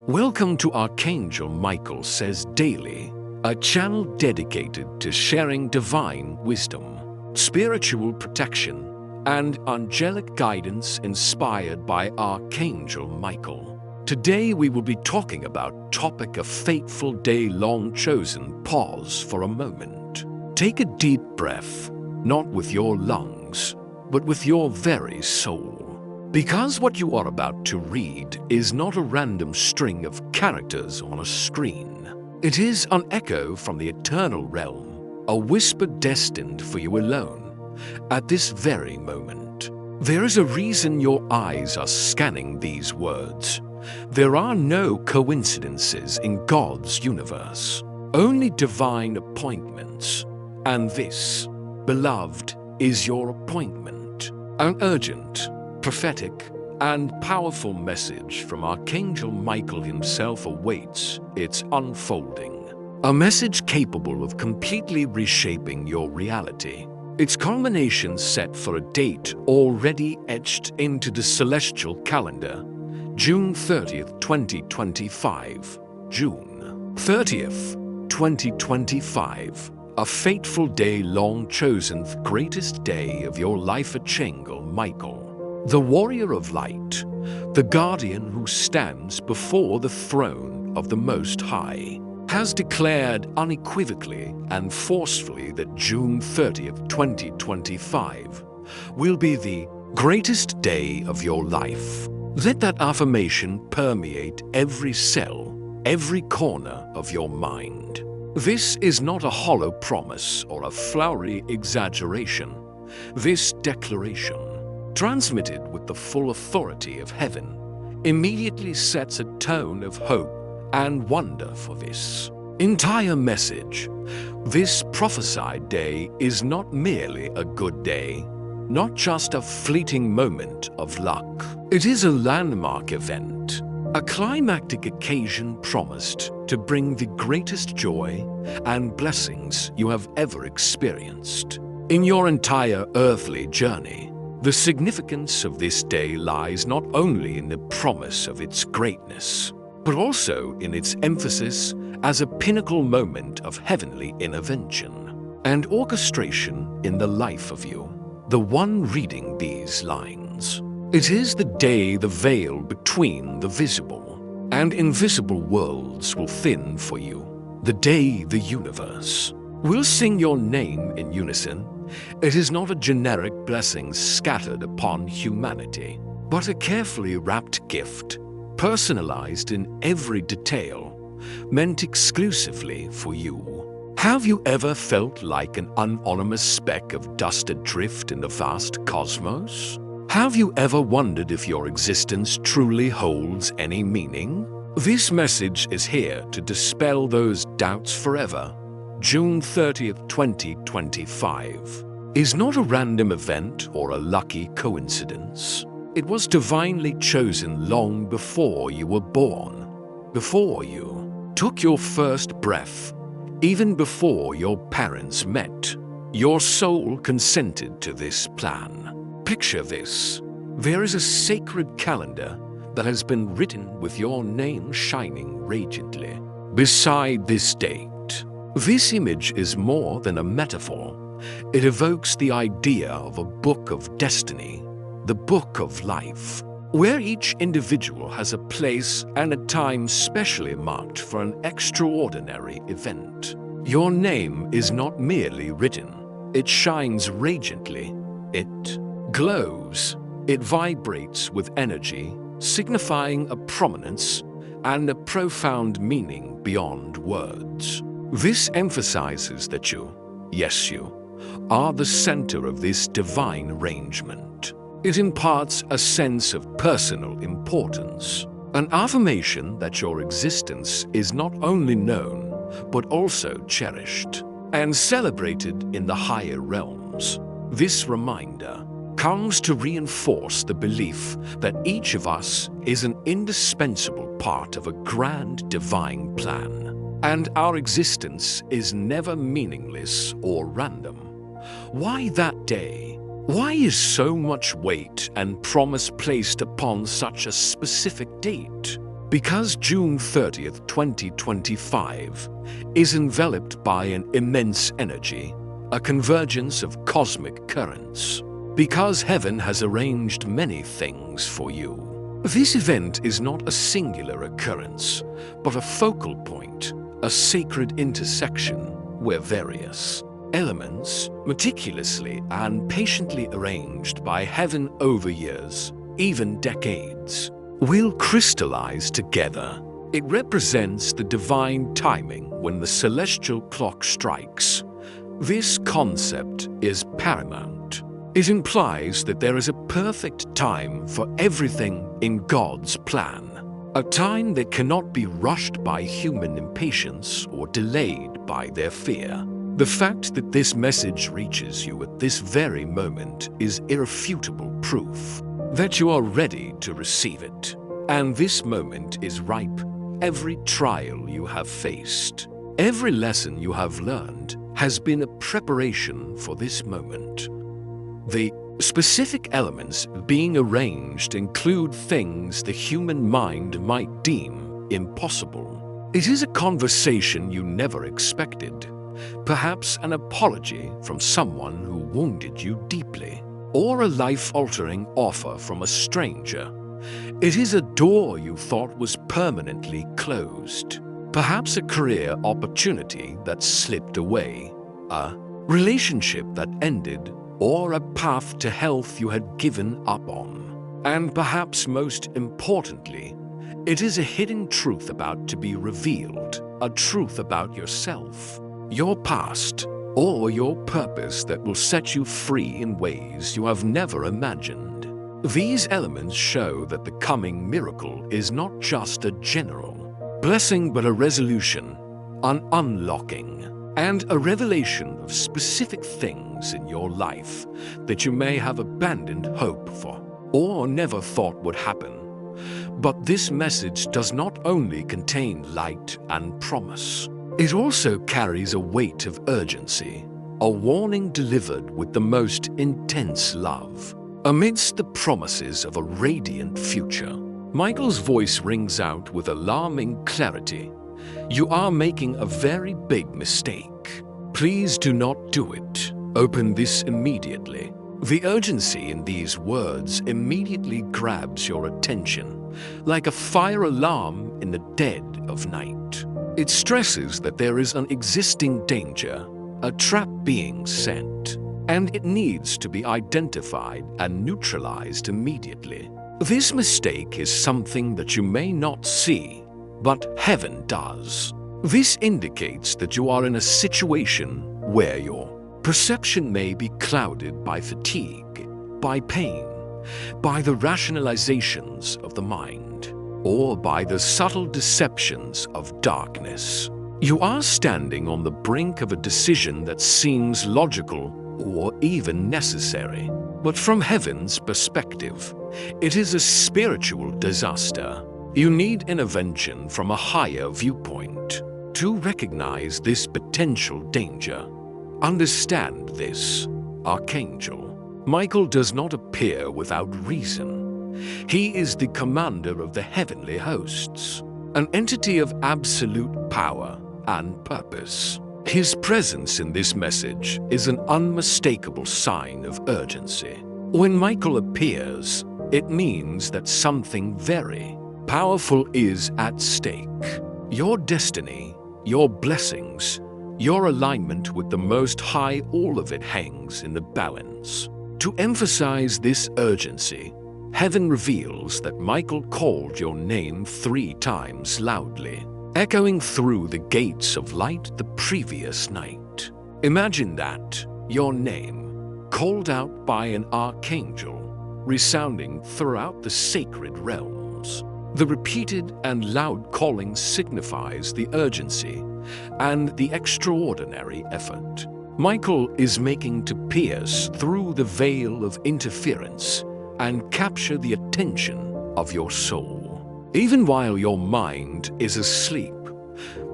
Welcome to Archangel Michael Says Daily, a channel dedicated to sharing divine wisdom, spiritual protection, and angelic guidance inspired by Archangel Michael. Today we will be talking about topic a fateful day long chosen. Pause for a moment. Take a deep breath, not with your lungs, but with your very soul. Because what you are about to read is not a random string of characters on a screen. It is an echo from the eternal realm, a whisper destined for you alone, at this very moment. There is a reason your eyes are scanning these words. There are no coincidences in God's universe, only divine appointments. And this, beloved, is your appointment. An urgent, prophetic, and powerful message from Archangel Michael himself awaits its unfolding. A message capable of completely reshaping your reality. Its culmination set for a date already etched into the celestial calendar, June 30th, 2025. June 30th, 2025. A fateful day long chosen, the greatest day of your life. Archangel Michael, the warrior of light, the guardian who stands before the throne of the Most High, has declared unequivocally and forcefully that June 30th, 2025 will be the greatest day of your life. Let that affirmation permeate every cell, every corner of your mind. This is not a hollow promise or a flowery exaggeration. This declaration, transmitted with the full authority of heaven, immediately sets a tone of hope and wonder for this entire message. This prophesied day is not merely a good day, not just a fleeting moment of luck. It is a landmark event, a climactic occasion promised to bring the greatest joy and blessings you have ever experienced in your entire earthly journey. The significance of this day lies not only in the promise of its greatness, but also in its emphasis as a pinnacle moment of heavenly intervention and orchestration in the life of you, the one reading these lines. It is the day the veil between the visible and invisible worlds will thin for you, the day the universe will sing your name in unison. It is not a generic blessing scattered upon humanity, but a carefully wrapped gift, personalized in every detail, meant exclusively for you. Have you ever felt like an anonymous speck of dust adrift in the vast cosmos? Have you ever wondered if your existence truly holds any meaning? This message is here to dispel those doubts forever. June 30th, 2025 is not a random event or a lucky coincidence. It was divinely chosen long before you were born, before you took your first breath, even before your parents met. Your soul consented to this plan. Picture this. There is a sacred calendar that has been written with your name shining radiantly beside this date. This image is more than a metaphor. It evokes the idea of a book of destiny, the book of life, where each individual has a place and a time specially marked for an extraordinary event. Your name is not merely written. It shines radiantly. It glows. It vibrates with energy, signifying a prominence and a profound meaning beyond words. This emphasizes that you, yes you, are the center of this divine arrangement. It imparts a sense of personal importance, an affirmation that your existence is not only known, but also cherished and celebrated in the higher realms. This reminder comes to reinforce the belief that each of us is an indispensable part of a grand divine plan, and our existence is never meaningless or random. Why that day? Why is so much weight and promise placed upon such a specific date? Because June 30th, 2025 is enveloped by an immense energy, a convergence of cosmic currents. Because heaven has arranged many things for you. This event is not a singular occurrence, but a focal point, a sacred intersection where various elements, meticulously and patiently arranged by heaven over years, even decades, will crystallize together. It represents the divine timing when the celestial clock strikes. This concept is paramount. It implies that there is a perfect time for everything in God's plan, a time that cannot be rushed by human impatience or delayed by their fear. The fact that this message reaches you at this very moment is irrefutable proof that you are ready to receive it. And this moment is ripe. Every trial you have faced, every lesson you have learned has been a preparation for this moment. The specific elements being arranged include things the human mind might deem impossible. It is a conversation you never expected, perhaps an apology from someone who wounded you deeply, or a life-altering offer from a stranger. It is a door you thought was permanently closed, perhaps a career opportunity that slipped away, a relationship that ended, or a path to health you had given up on. And perhaps most importantly, it is a hidden truth about to be revealed, a truth about yourself, your past, or your purpose that will set you free in ways you have never imagined. These elements show that the coming miracle is not just a general blessing but a resolution, an unlocking, and a revelation of specific things in your life that you may have abandoned hope for or never thought would happen. But this message does not only contain light and promise, it also carries a weight of urgency, a warning delivered with the most intense love. Amidst the promises of a radiant future, Michael's voice rings out with alarming clarity. You are making a very big mistake. Please do not do it. Open this immediately. The urgency in these words immediately grabs your attention, like a fire alarm in the dead of night. It stresses that there is an existing danger, a trap being set, and it needs to be identified and neutralized immediately. This mistake is something that you may not see, but heaven does. This indicates that you are in a situation where your perception may be clouded by fatigue, by pain, by the rationalizations of the mind, or by the subtle deceptions of darkness. You are standing on the brink of a decision that seems logical or even necessary. But from heaven's perspective, it is a spiritual disaster. You need intervention from a higher viewpoint to recognize this potential danger. Understand this, Archangel Michael does not appear without reason. He is the commander of the heavenly hosts, an entity of absolute power and purpose. His presence in this message is an unmistakable sign of urgency. When Michael appears, it means that something very powerful is at stake. Your destiny, your blessings, your alignment with the Most High, all of it hangs in the balance. To emphasize this urgency, heaven reveals that Michael called your name 3 times loudly, echoing through the gates of light the previous night. Imagine that, your name, called out by an archangel, resounding throughout the sacred realms. The repeated and loud calling signifies the urgency and the extraordinary effort Michael is making to pierce through the veil of interference and capture the attention of your soul. Even while your mind is asleep,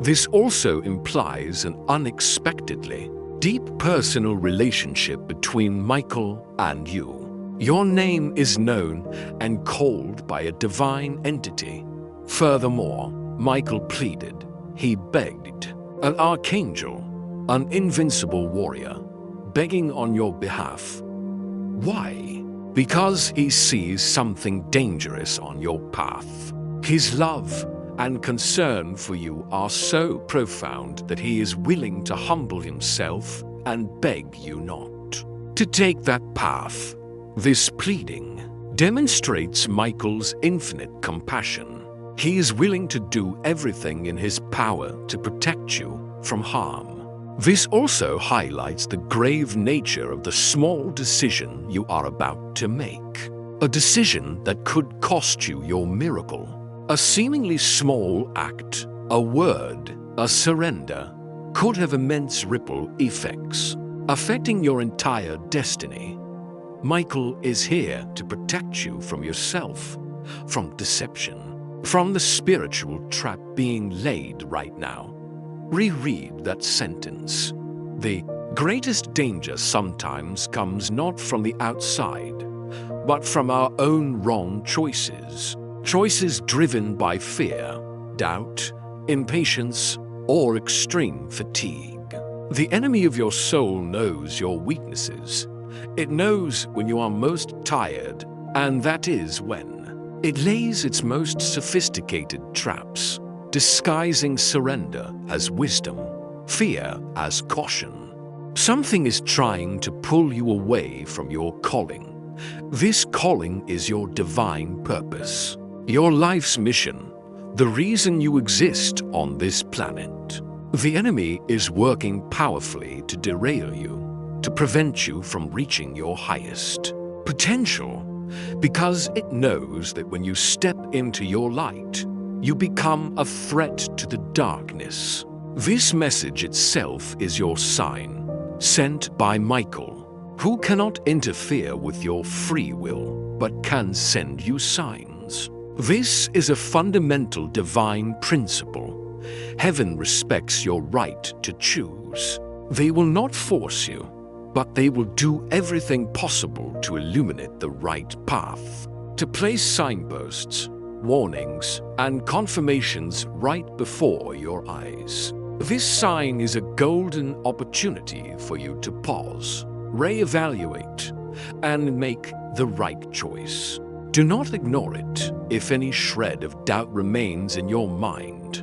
this also implies an unexpectedly deep personal relationship between Michael and you. Your name is known and called by a divine entity, Furthermore, Michael pleaded, he begged, an archangel, an invincible warrior, begging on your behalf. Why? Because he sees something dangerous on your path. His love and concern for you are so profound that he is willing to humble himself and beg you not to take that path. This pleading demonstrates Michael's infinite compassion. He is willing to do everything in his power to protect you from harm. This also highlights the grave nature of the small decision you are about to make. A decision that could cost you your miracle. A seemingly small act, a word, a surrender, could have immense ripple effects, affecting your entire destiny. Michael is here to protect you from yourself, from deception, from the spiritual trap being laid right now. Reread that sentence. The greatest danger sometimes comes not from the outside, but from our own wrong choices. Choices driven by fear, doubt, impatience, or extreme fatigue. The enemy of your soul knows your weaknesses. It knows when you are most tired, and that is when it lays its most sophisticated traps, disguising surrender as wisdom, fear as caution. Something is trying to pull you away from your calling. This calling is your divine purpose, your life's mission, the reason you exist on this planet. The enemy is working powerfully to derail you, to prevent you from reaching your highest potential, because it knows that when you step into your light, you become a threat to the darkness. This message itself is your sign, sent by Michael, who cannot interfere with your free will, but can send you signs. This is a fundamental divine principle. Heaven respects your right to choose. They will not force you, but they will do everything possible to illuminate the right path, to place signposts, warnings, and confirmations right before your eyes. This sign is a golden opportunity for you to pause, reevaluate, and make the right choice. Do not ignore it if any shred of doubt remains in your mind.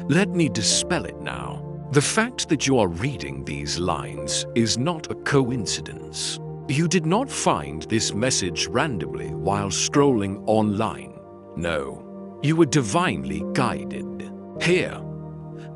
Let me dispel it now. The fact that you are reading these lines is not a coincidence. You did not find this message randomly while scrolling online. No, you were divinely guided. Here,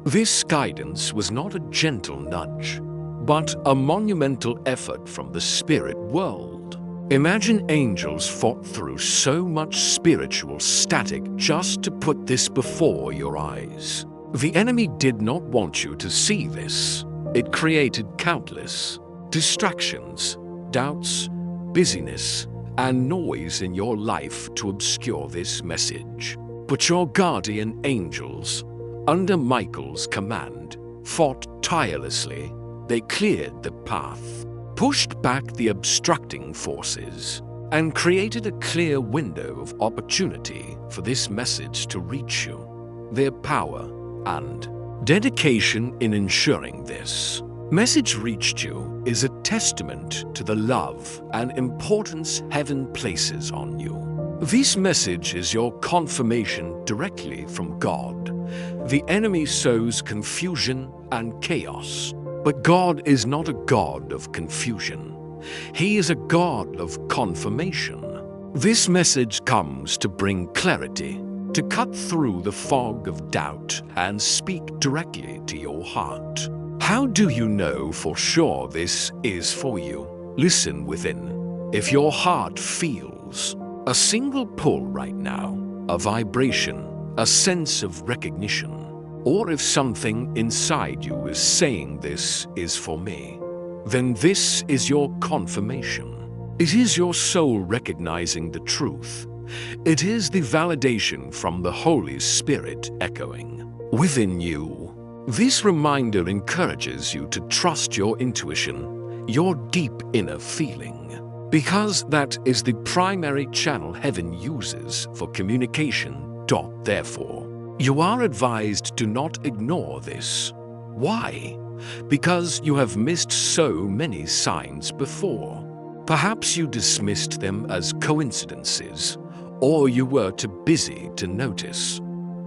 this guidance was not a gentle nudge, but a monumental effort from the spirit world. Imagine angels fought through so much spiritual static just to put this before your eyes. The enemy did not want you to see this. It created countless distractions, doubts, busyness, and noise in your life to obscure this message. But your guardian angels, under Michael's command, fought tirelessly. They cleared the path, pushed back the obstructing forces, and created a clear window of opportunity for this message to reach you. Their power and dedication in ensuring this message reached you is a testament to the love and importance heaven places on you. This message is your confirmation directly from God. The enemy sows confusion and chaos, but God is not a God of confusion. He is a God of confirmation. This message comes to bring clarity, to cut through the fog of doubt and speak directly to your heart. How do you know for sure this is for you? Listen within. If your heart feels a single pull right now, a vibration, a sense of recognition, or if something inside you is saying this is for me, then this is your confirmation. It is your soul recognizing the truth. It is the validation from the Holy Spirit echoing within you. This reminder encourages you to trust your intuition, your deep inner feeling, because that is the primary channel heaven uses for communication Therefore, you are advised to not ignore this. Why? Because you have missed so many signs before. Perhaps you dismissed them as coincidences, or you were too busy to notice.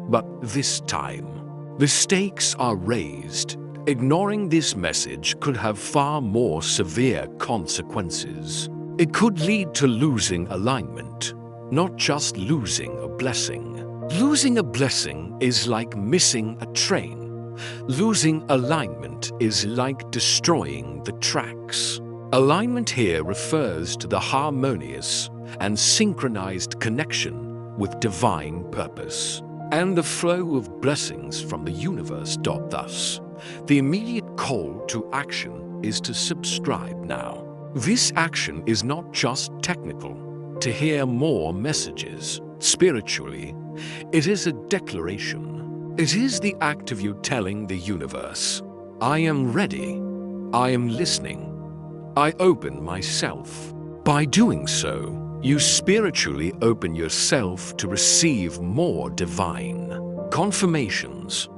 But this time, the stakes are raised. Ignoring this message could have far more severe consequences. It could lead to losing alignment, not just losing a blessing. Losing a blessing is like missing a train. Losing alignment is like destroying the tracks. Alignment here refers to the harmonious and synchronized connection with divine purpose and the flow of blessings from the universe. Thus, the immediate call to action is to subscribe now. This action is not just technical. To hear more messages spiritually, it is a declaration. It is the act of you telling the universe, I am ready, I am listening, I open myself. By doing so, you spiritually open yourself to receive more divine confirmations.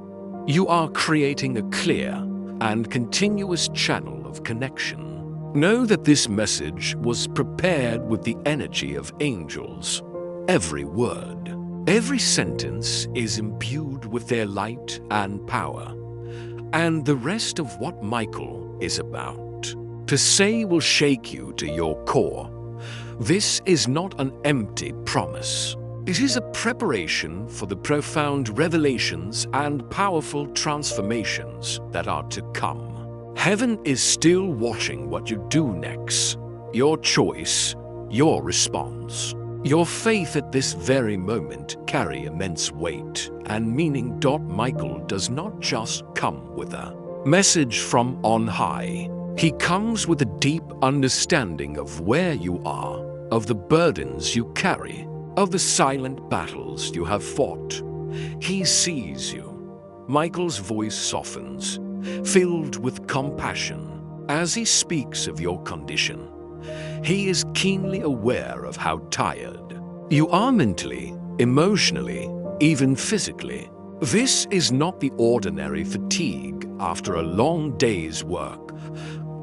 You are creating a clear and continuous channel of connection. Know that this message was prepared with the energy of angels. Every word, every sentence is imbued with their light and power. And the rest of what Michael is about to say will shake you to your core. This is not an empty promise. It is a preparation for the profound revelations and powerful transformations that are to come. Heaven is still watching what you do next. Your choice, your response, your faith at this very moment carry immense weight and meaning. Michael does not just come with a message from on high. He comes with a deep understanding of where you are, of the burdens you carry, of the silent battles you have fought. He sees you. Michael's voice softens, filled with compassion, as he speaks of your condition. He is keenly aware of how tired you are mentally, emotionally, even physically. This is not the ordinary fatigue after a long day's work.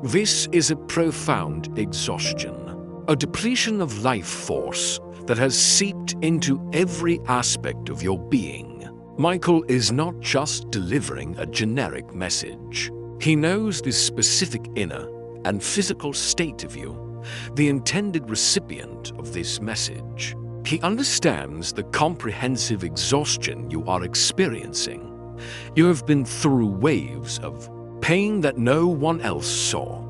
This is a profound exhaustion, a depletion of life force that has seeped into every aspect of your being. Michael is not just delivering a generic message. He knows the specific inner and physical state of you, the intended recipient of this message. He understands the comprehensive exhaustion you are experiencing. You have been through waves of pain that no one else saw.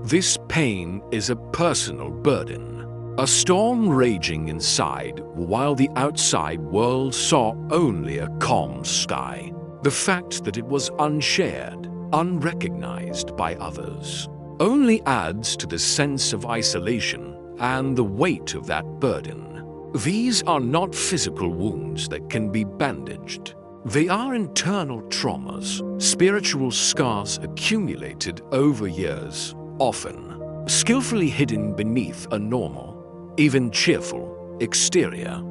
This pain is a personal burden, a storm raging inside while the outside world saw only a calm sky. The fact that it was unshared, unrecognized by others, only adds to the sense of isolation and the weight of that burden. These are not physical wounds that can be bandaged. They are internal traumas, spiritual scars accumulated over years, often skillfully hidden beneath a normal, even cheerful, exterior.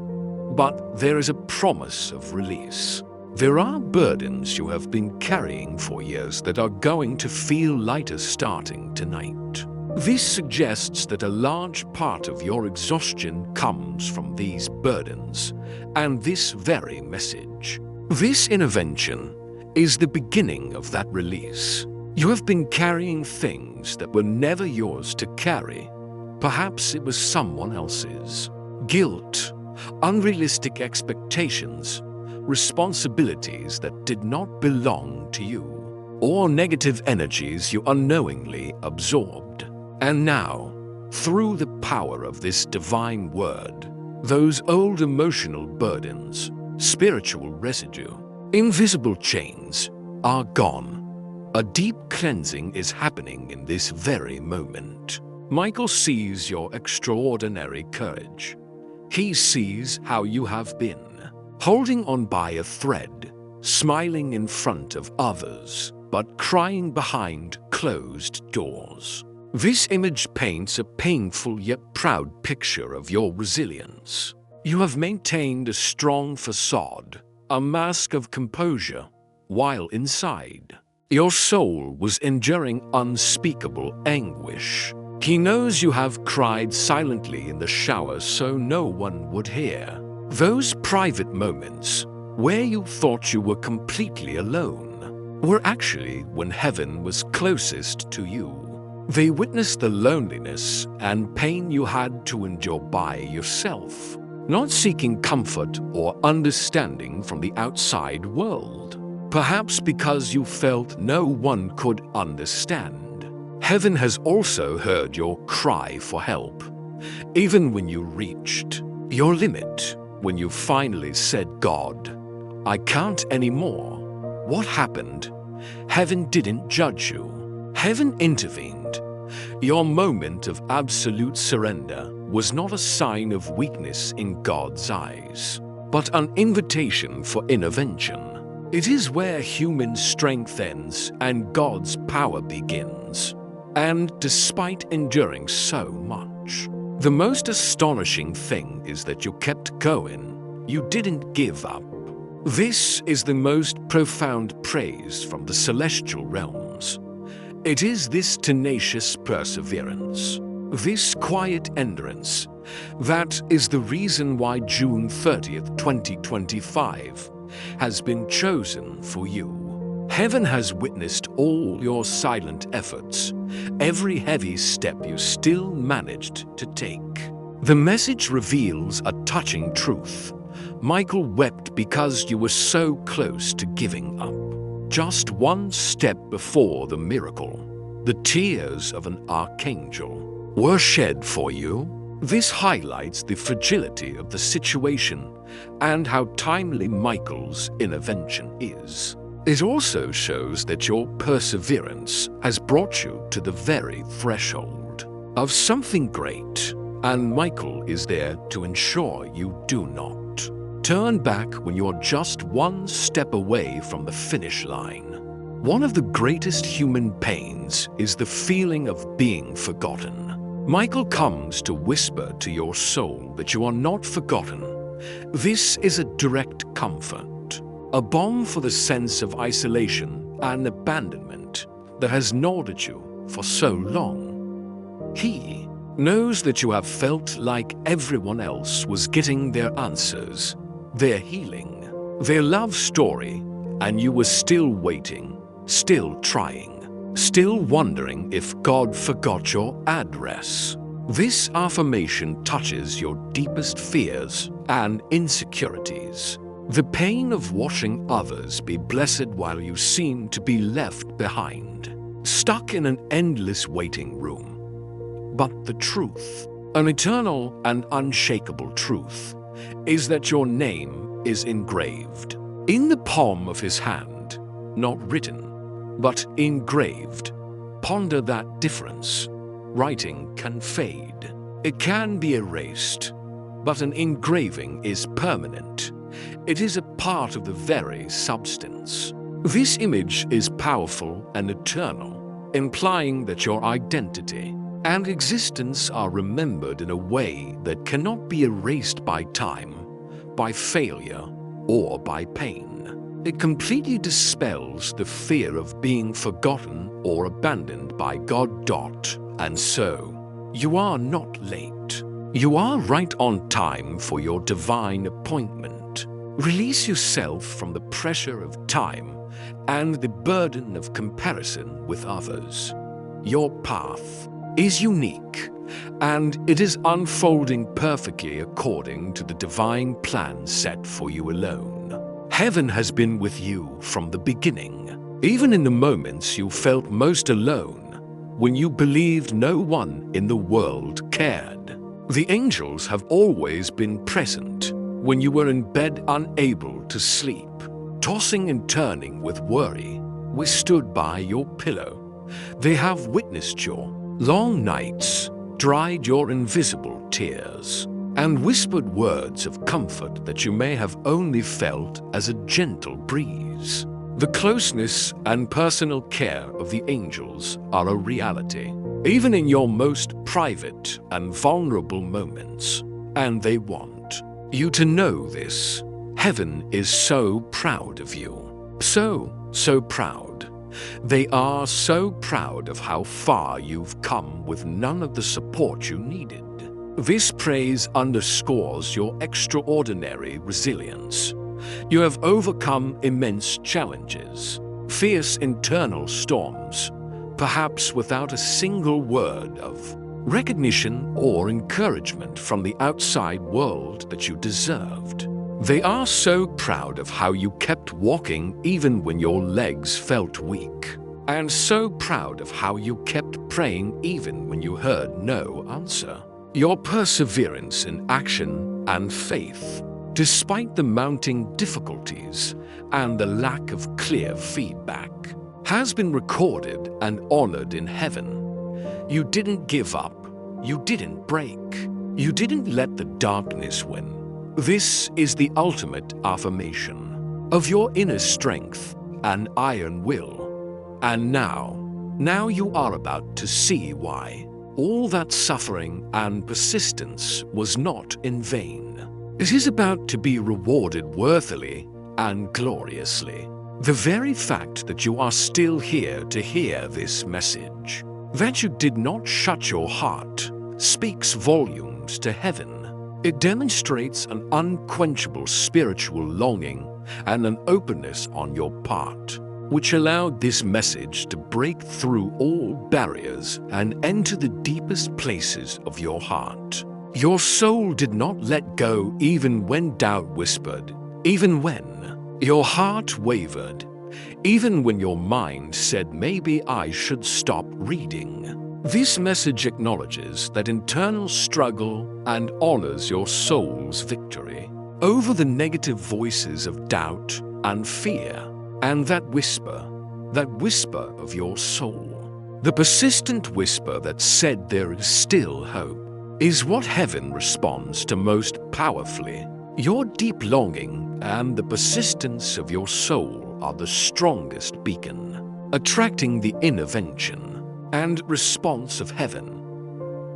But there is a promise of release. There are burdens you have been carrying for years that are going to feel lighter starting tonight. This suggests that a large part of your exhaustion comes from these burdens and this very message. This intervention is the beginning of that release. You have been carrying things that were never yours to carry. Perhaps it was someone else's. Guilt, unrealistic expectations, responsibilities that did not belong to you, or negative energies you unknowingly absorbed. And now, through the power of this divine word, those old emotional burdens, spiritual residue, invisible chains are gone. A deep cleansing is happening in this very moment. Michael sees your extraordinary courage. He sees how you have been, holding on by a thread, smiling in front of others, but crying behind closed doors. This image paints a painful yet proud picture of your resilience. You have maintained a strong facade, a mask of composure, while inside, your soul was enduring unspeakable anguish. He knows you have cried silently in the shower so no one would hear. Those private moments, where you thought you were completely alone, were actually when heaven was closest to you. They witnessed the loneliness and pain you had to endure by yourself, not seeking comfort or understanding from the outside world. Perhaps because you felt no one could understand. Heaven has also heard your cry for help, even when you reached your limit, when you finally said, "God, I can't anymore." What happened? Heaven didn't judge you. Heaven intervened. Your moment of absolute surrender was not a sign of weakness in God's eyes, but an invitation for intervention. It is where human strength ends and God's power begins. And despite enduring so much, the most astonishing thing is that you kept going. You didn't give up. This is the most profound praise from the celestial realms. It is this tenacious perseverance, this quiet endurance, that is the reason why June 30th, 2025 has been chosen for you. Heaven has witnessed all your silent efforts, every heavy step you still managed to take. The message reveals a touching truth. Michael wept because you were so close to giving up. Just one step before the miracle, the tears of an archangel were shed for you. This highlights the fragility of the situation and how timely Michael's intervention is. It also shows that your perseverance has brought you to the very threshold of something great, and Michael is there to ensure you do not turn back when you're just one step away from the finish line. One of the greatest human pains is the feeling of being forgotten. Michael comes to whisper to your soul that you are not forgotten. This is a direct comfort, a balm for the sense of isolation and abandonment that has gnawed at you for so long. He knows that you have felt like everyone else was getting their answers, their healing, their love story, and you were still waiting, still trying, still wondering if God forgot your address. This affirmation touches your deepest fears and insecurities. The pain of watching others be blessed while you seem to be left behind, stuck in an endless waiting room. But the truth, an eternal and unshakable truth, is that your name is engraved in the palm of his hand, not written, but engraved. Ponder that difference. Writing can fade. It can be erased, but an engraving is permanent. It is a part of the very substance. This image is powerful and eternal, implying that your identity and existence are remembered in a way that cannot be erased by time, by failure, or by pain. It completely dispels the fear of being forgotten or abandoned by God. And so, you are not late. You are right on time for your divine appointment. Release yourself from the pressure of time and the burden of comparison with others. Your path is unique, and it is unfolding perfectly according to the divine plan set for you alone. Heaven has been with you from the beginning, even in the moments you felt most alone, when you believed no one in the world cared. The angels have always been present when you were in bed unable to sleep, tossing and turning with worry. We stood by your pillow. They have witnessed your long nights, dried your invisible tears, and whispered words of comfort that you may have only felt as a gentle breeze. The closeness and personal care of the angels are a reality, even in your most private and vulnerable moments, and they want you to know this. Heaven is so proud of you. So proud. They are so proud of how far you've come with none of the support you needed. This praise underscores your extraordinary resilience. You have overcome immense challenges, fierce internal storms, perhaps without a single word of recognition or encouragement from the outside world that you deserved. They are so proud of how you kept walking even when your legs felt weak, and so proud of how you kept praying even when you heard no answer. Your perseverance in action and faith, despite the mounting difficulties and the lack of clear feedback, has been recorded and honored in heaven. You didn't give up. You didn't break. You didn't let the darkness win. This is the ultimate affirmation of your inner strength and iron will. And now you are about to see why all that suffering and persistence was not in vain. It is about to be rewarded worthily and gloriously. The very fact that you are still here to hear this message, that you did not shut your heart, speaks volumes to heaven. It demonstrates an unquenchable spiritual longing and an openness on your part, which allowed this message to break through all barriers and enter the deepest places of your heart. Your soul did not let go even when doubt whispered, even when your heart wavered, even when your mind said, maybe I should stop reading. This message acknowledges that internal struggle and honors your soul's victory over the negative voices of doubt and fear, and that whisper of your soul. The persistent whisper that said there is still hope is what heaven responds to most powerfully. Your deep longing and the persistence of your soul are the strongest beacon, attracting the intervention and response of heaven.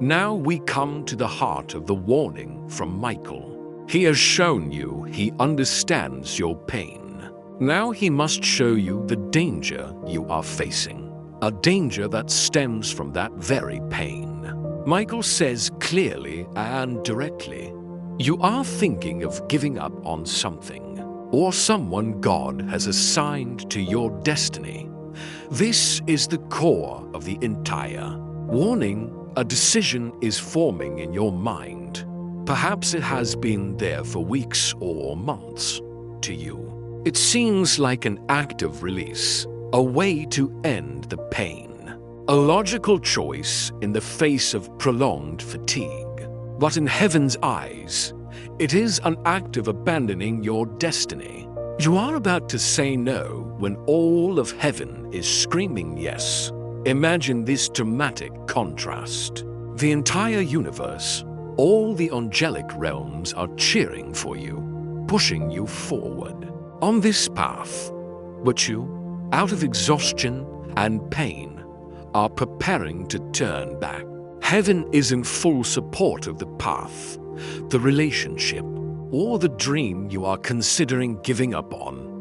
Now we come to the heart of the warning from Michael. He has shown you he understands your pain. Now he must show you the danger you are facing, a danger that stems from that very pain. Michael says clearly and directly, you are thinking of giving up on something or someone God has assigned to your destiny. This is the core of the entire warning. A decision is forming in your mind. Perhaps it has been there for weeks or months. To you, it seems like an act of release, a way to end the pain, a logical choice in the face of prolonged fatigue. But in heaven's eyes, it is an act of abandoning your destiny. You are about to say no when all of heaven is screaming yes. Imagine this dramatic contrast. The entire universe, all the angelic realms are cheering for you, pushing you forward on this path. But you, out of exhaustion and pain, are preparing to turn back. Heaven is in full support of the path, the relationship, or the dream you are considering giving up on.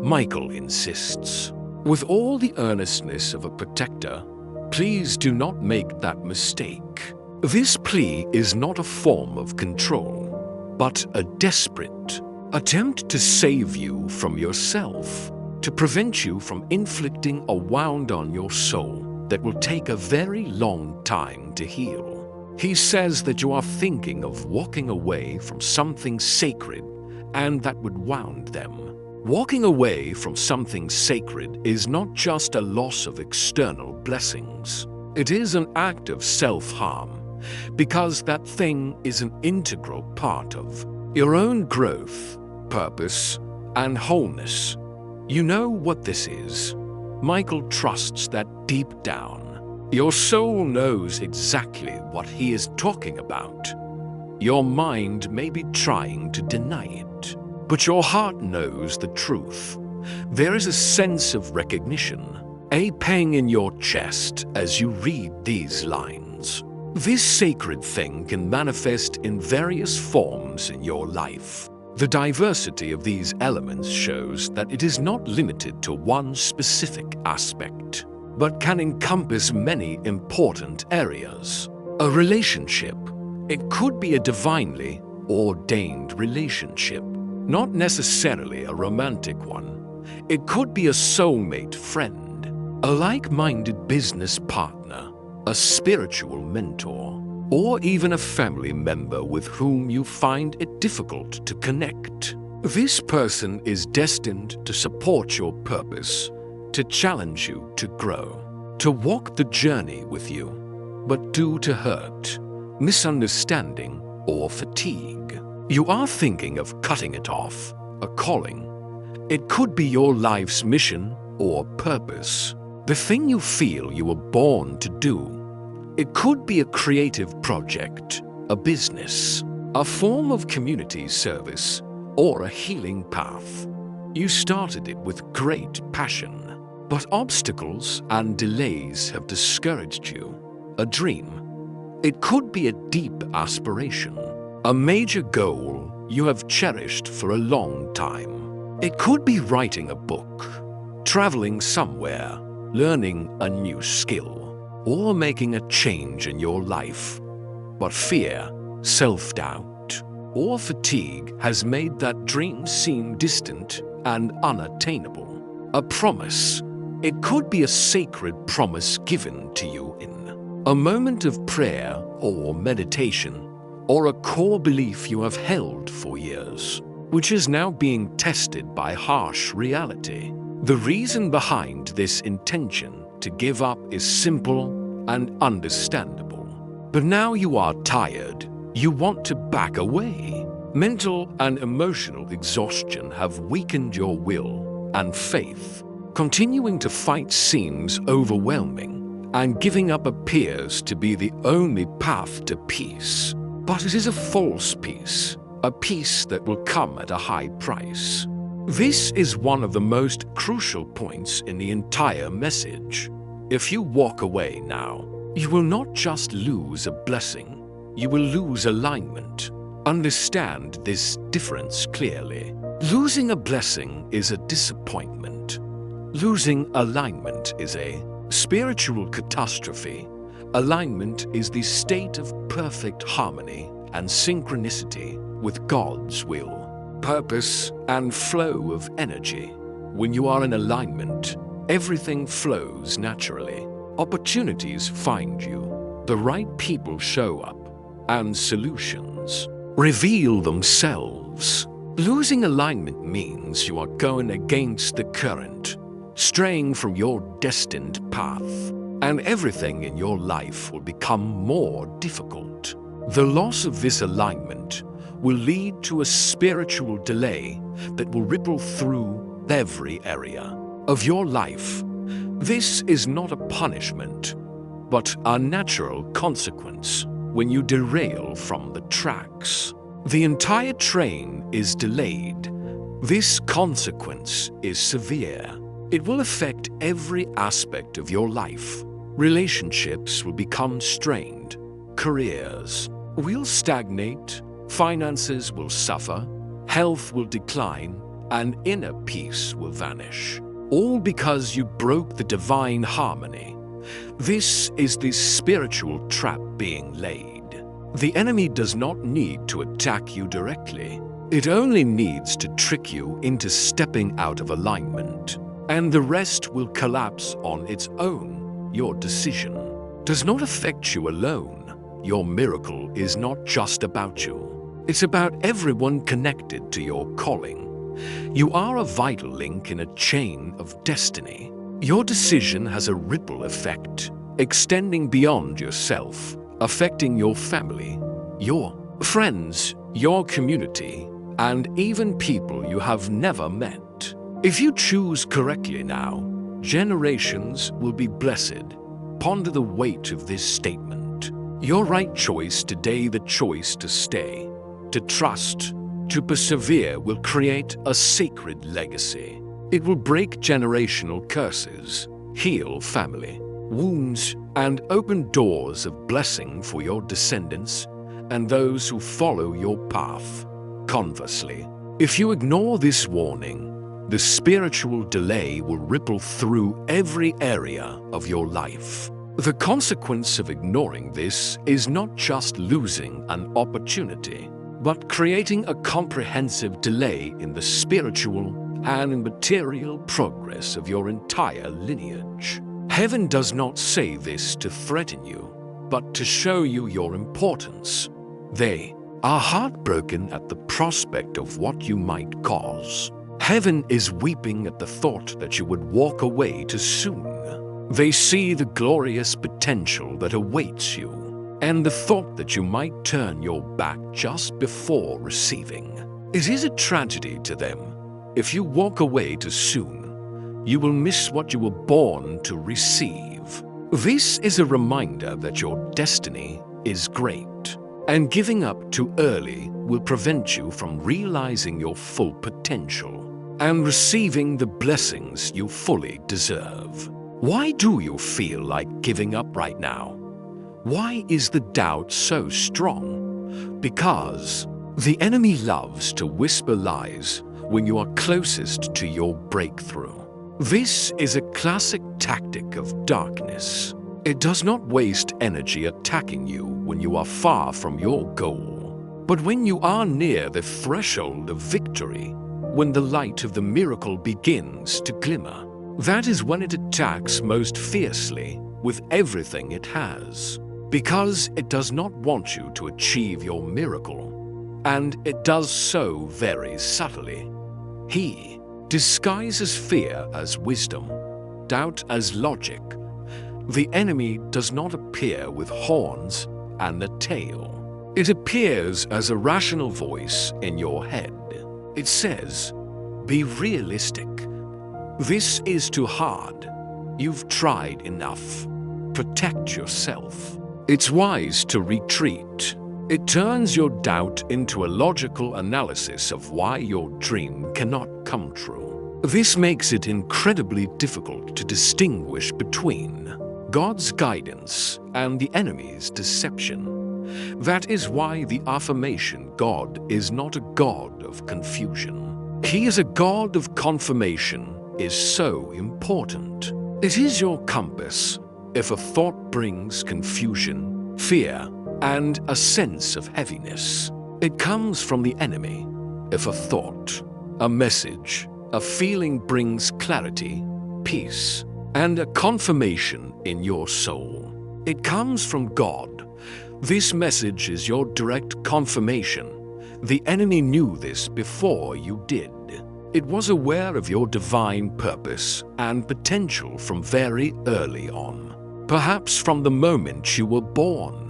Michael insists, with all the earnestness of a protector, please do not make that mistake. This plea is not a form of control, but a desperate attempt to save you from yourself, to prevent you from inflicting a wound on your soul that will take a very long time to heal. He says that you are thinking of walking away from something sacred and that would wound them. Walking away from something sacred is not just a loss of external blessings. It is an act of self-harm, because that thing is an integral part of your own growth, purpose, and wholeness. You know what this is. Michael trusts that deep down, your soul knows exactly what he is talking about. Your mind may be trying to deny it, but your heart knows the truth. There is a sense of recognition, a pang in your chest as you read these lines. This sacred thing can manifest in various forms in your life. The diversity of these elements shows that it is not limited to one specific aspect, but can encompass many important areas. A relationship. It could be a divinely ordained relationship, not necessarily a romantic one. It could be a soulmate friend, a like-minded business partner, a spiritual mentor, or even a family member with whom you find it difficult to connect. This person is destined to support your purpose, to challenge you to grow, to walk the journey with you, but due to hurt, misunderstanding, or fatigue, you are thinking of cutting it off, a calling. It could be your life's mission or purpose, the thing you feel you were born to do. It could be a creative project, a business, a form of community service, or a healing path. You started it with great passion, but obstacles and delays have discouraged you. A dream. It could be a deep aspiration, a major goal you have cherished for a long time. It could be writing a book, traveling somewhere, learning a new skill, or making a change in your life. But fear, self-doubt, or fatigue has made that dream seem distant and unattainable. A promise. It could be a sacred promise given to you in a moment of prayer or meditation, or a core belief you have held for years, which is now being tested by harsh reality. The reason behind this intention to give up is simple and understandable. But now you are tired. You want to back away. Mental and emotional exhaustion have weakened your will and faith. Continuing to fight seems overwhelming, and giving up appears to be the only path to peace. But it is a false peace, a peace that will come at a high price. This is one of the most crucial points in the entire message. If you walk away now, you will not just lose a blessing, you will lose alignment. Understand this difference clearly. Losing a blessing is a disappointment. Losing alignment is a spiritual catastrophe. Alignment is the state of perfect harmony and synchronicity with God's will, purpose, and flow of energy. When you are in alignment, everything flows naturally. Opportunities find you, the right people show up, and solutions reveal themselves. Losing alignment means you are going against the current, straying from your destined path, and everything in your life will become more difficult. The loss of this alignment will lead to a spiritual delay that will ripple through every area of your life. This is not a punishment, but a natural consequence when you derail from the tracks. The entire train is delayed. This consequence is severe. It will affect every aspect of your life. Relationships will become strained. Careers will stagnate. Finances will suffer. Health will decline. And inner peace will vanish. All because you broke the divine harmony. This is the spiritual trap being laid. The enemy does not need to attack you directly. It only needs to trick you into stepping out of alignment. And the rest will collapse on its own. Your decision does not affect you alone. Your miracle is not just about you. It's about everyone connected to your calling. You are a vital link in a chain of destiny. Your decision has a ripple effect, extending beyond yourself, affecting your family, your friends, your community, and even people you have never met. If you choose correctly now, generations will be blessed. Ponder the weight of this statement. Your right choice today, the choice to stay, to trust, to persevere, will create a sacred legacy. It will break generational curses, heal family, wounds, and open doors of blessing for your descendants and those who follow your path. Conversely, if you ignore this warning, the spiritual delay will ripple through every area of your life. The consequence of ignoring this is not just losing an opportunity, but creating a comprehensive delay in the spiritual and material progress of your entire lineage. Heaven does not say this to threaten you, but to show you your importance. They are heartbroken at the prospect of what you might cause. Heaven is weeping at the thought that you would walk away too soon. They see the glorious potential that awaits you, and the thought that you might turn your back just before receiving. It is a tragedy to them. If you walk away too soon, you will miss what you were born to receive. This is a reminder that your destiny is great, and giving up too early will prevent you from realizing your full potential and receiving the blessings you fully deserve. Why do you feel like giving up right now? Why is the doubt so strong? Because the enemy loves to whisper lies when you are closest to your breakthrough. This is a classic tactic of darkness. It does not waste energy attacking you when you are far from your goal. But when you are near the threshold of victory, when the light of the miracle begins to glimmer, that is when it attacks most fiercely with everything it has. Because it does not want you to achieve your miracle, and it does so very subtly. He disguises fear as wisdom, doubt as logic. The enemy does not appear with horns and a tail. It appears as a rational voice in your head. It says, "Be realistic. This is too hard. You've tried enough. Protect yourself." It's wise to retreat. It turns your doubt into a logical analysis of why your dream cannot come true. This makes it incredibly difficult to distinguish between God's guidance and the enemy's deception. That is why the affirmation God is not a God of confusion. He is a God of confirmation is so important. It is your compass. If a thought brings confusion, fear, and a sense of heaviness, it comes from the enemy. If a thought, a message, a feeling brings clarity, peace, and a confirmation in your soul, it comes from God. This message is your direct confirmation. The enemy knew this before you did. It was aware of your divine purpose and potential from very early on, perhaps from the moment you were born.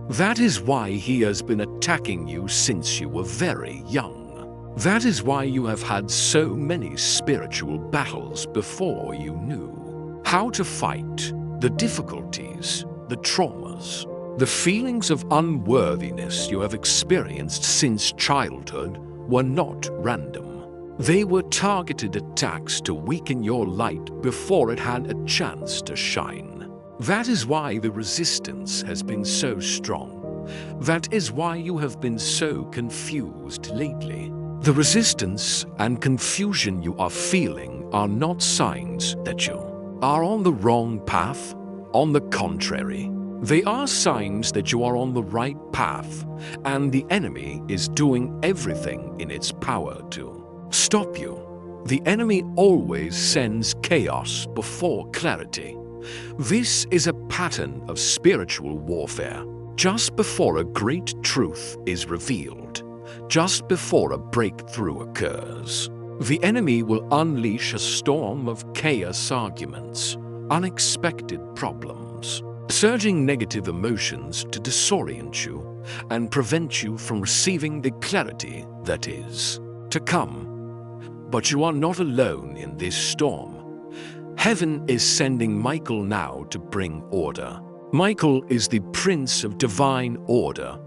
That is why he has been attacking you since you were very young. That is why you have had so many spiritual battles before you knew how to fight the difficulties, the traumas, the feelings of unworthiness you have experienced since childhood were not random. They were targeted attacks to weaken your light before it had a chance to shine. That is why the resistance has been so strong. That is why you have been so confused lately. The resistance and confusion you are feeling are not signs that you are on the wrong path. On the contrary, they are signs that you are on the right path, and the enemy is doing everything in its power to stop you. The enemy always sends chaos before clarity. This is a pattern of spiritual warfare. Just before a great truth is revealed, just before a breakthrough occurs, the enemy will unleash a storm of chaos arguments, unexpected problems, surging negative emotions to disorient you and prevent you from receiving the clarity that is to come. But you are not alone in this storm. Heaven is sending Michael now to bring order. Michael is the Prince of Divine Order.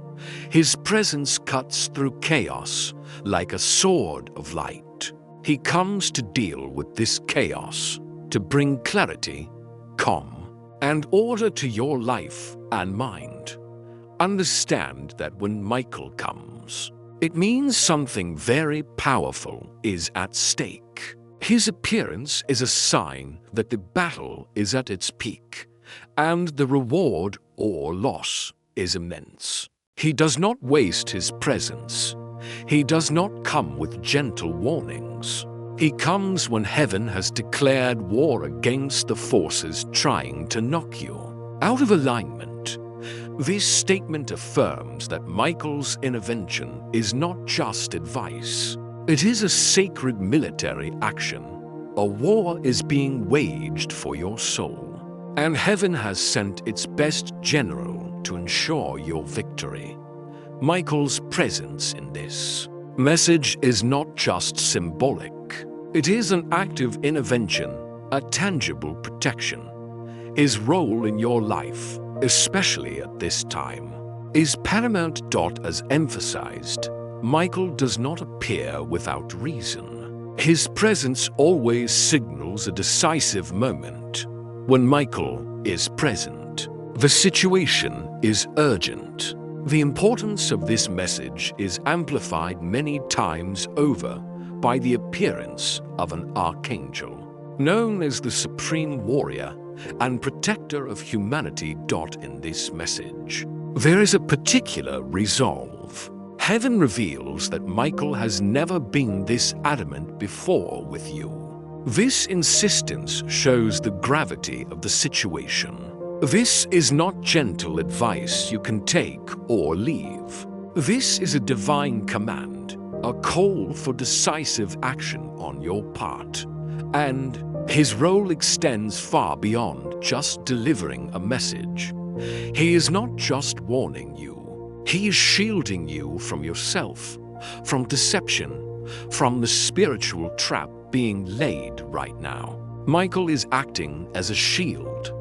His presence cuts through chaos like a sword of light. He comes to deal with this chaos, to bring clarity, calm, and order to your life and mind. Understand that when Michael comes, it means something very powerful is at stake. His appearance is a sign that the battle is at its peak, and the reward or loss is immense. He does not waste his presence. He does not come with gentle warnings. He comes when heaven has declared war against the forces trying to knock you out of alignment. This statement affirms that Michael's intervention is not just advice. It is a sacred military action. A war is being waged for your soul, and heaven has sent its best general to ensure your victory. Michael's presence in this message is not just symbolic. It is an active intervention, a tangible protection. His role in your life, especially at this time, is paramount. As emphasized, Michael does not appear without reason. His presence always signals a decisive moment. When Michael is present, the situation is urgent. The importance of this message is amplified many times over by the appearance of an archangel, known as the supreme warrior and protector of humanity. In this message, there is a particular resolve. Heaven reveals that Michael has never been this adamant before with you. This insistence shows the gravity of the situation. This is not gentle advice you can take or leave. This is a divine command, a call for decisive action on your part. And his role extends far beyond just delivering a message. He is not just warning you. He is shielding you from yourself, from deception, from the spiritual trap being laid right now. Michael is acting as a shield.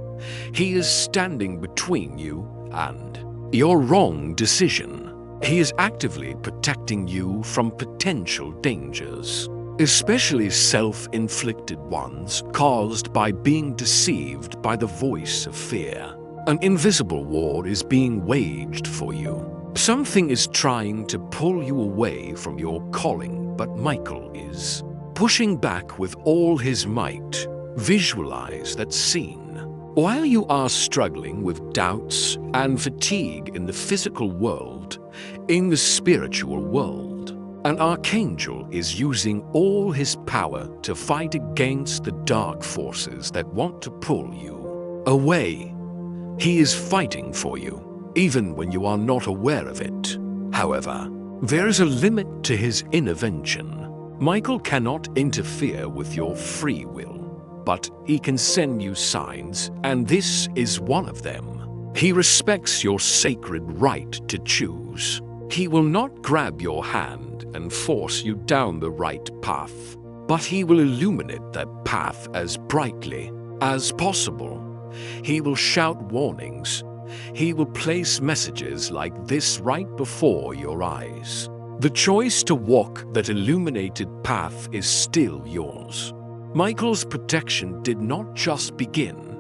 He is standing between you and your wrong decision. He is actively protecting you from potential dangers, especially self-inflicted ones caused by being deceived by the voice of fear. An invisible war is being waged for you. Something is trying to pull you away from your calling, but Michael is pushing back with all his might. Visualize that scene. While you are struggling with doubts and fatigue in the physical world, in the spiritual world, an archangel is using all his power to fight against the dark forces that want to pull you away. He is fighting for you, even when you are not aware of it. However, there is a limit to his intervention. Michael cannot interfere with your free will, but he can send you signs, and this is one of them. He respects your sacred right to choose. He will not grab your hand and force you down the right path, but he will illuminate that path as brightly as possible. He will shout warnings. He will place messages like this right before your eyes. The choice to walk that illuminated path is still yours. Michael's protection did not just begin.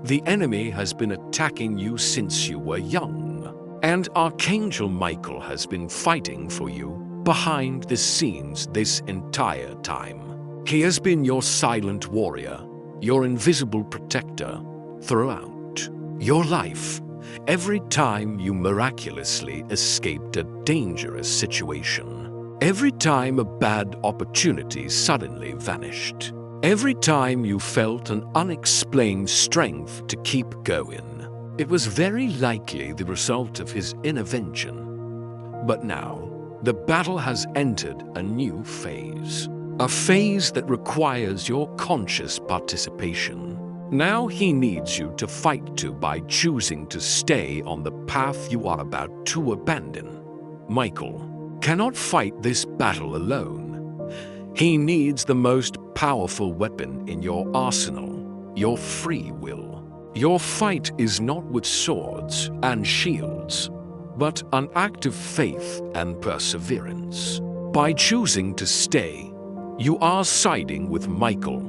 The enemy has been attacking you since you were young, and Archangel Michael has been fighting for you behind the scenes this entire time. He has been your silent warrior, your invisible protector throughout your life. Every time you miraculously escaped a dangerous situation, every time a bad opportunity suddenly vanished, every time you felt an unexplained strength to keep going, it was very likely the result of his intervention. But now, the battle has entered a new phase, a phase that requires your conscious participation. Now he needs you to fight by choosing to stay on the path you are about to abandon. Michael cannot fight this battle alone. He needs the most powerful weapon in your arsenal, your free will. Your fight is not with swords and shields, but an act of faith and perseverance. By choosing to stay, you are siding with Michael,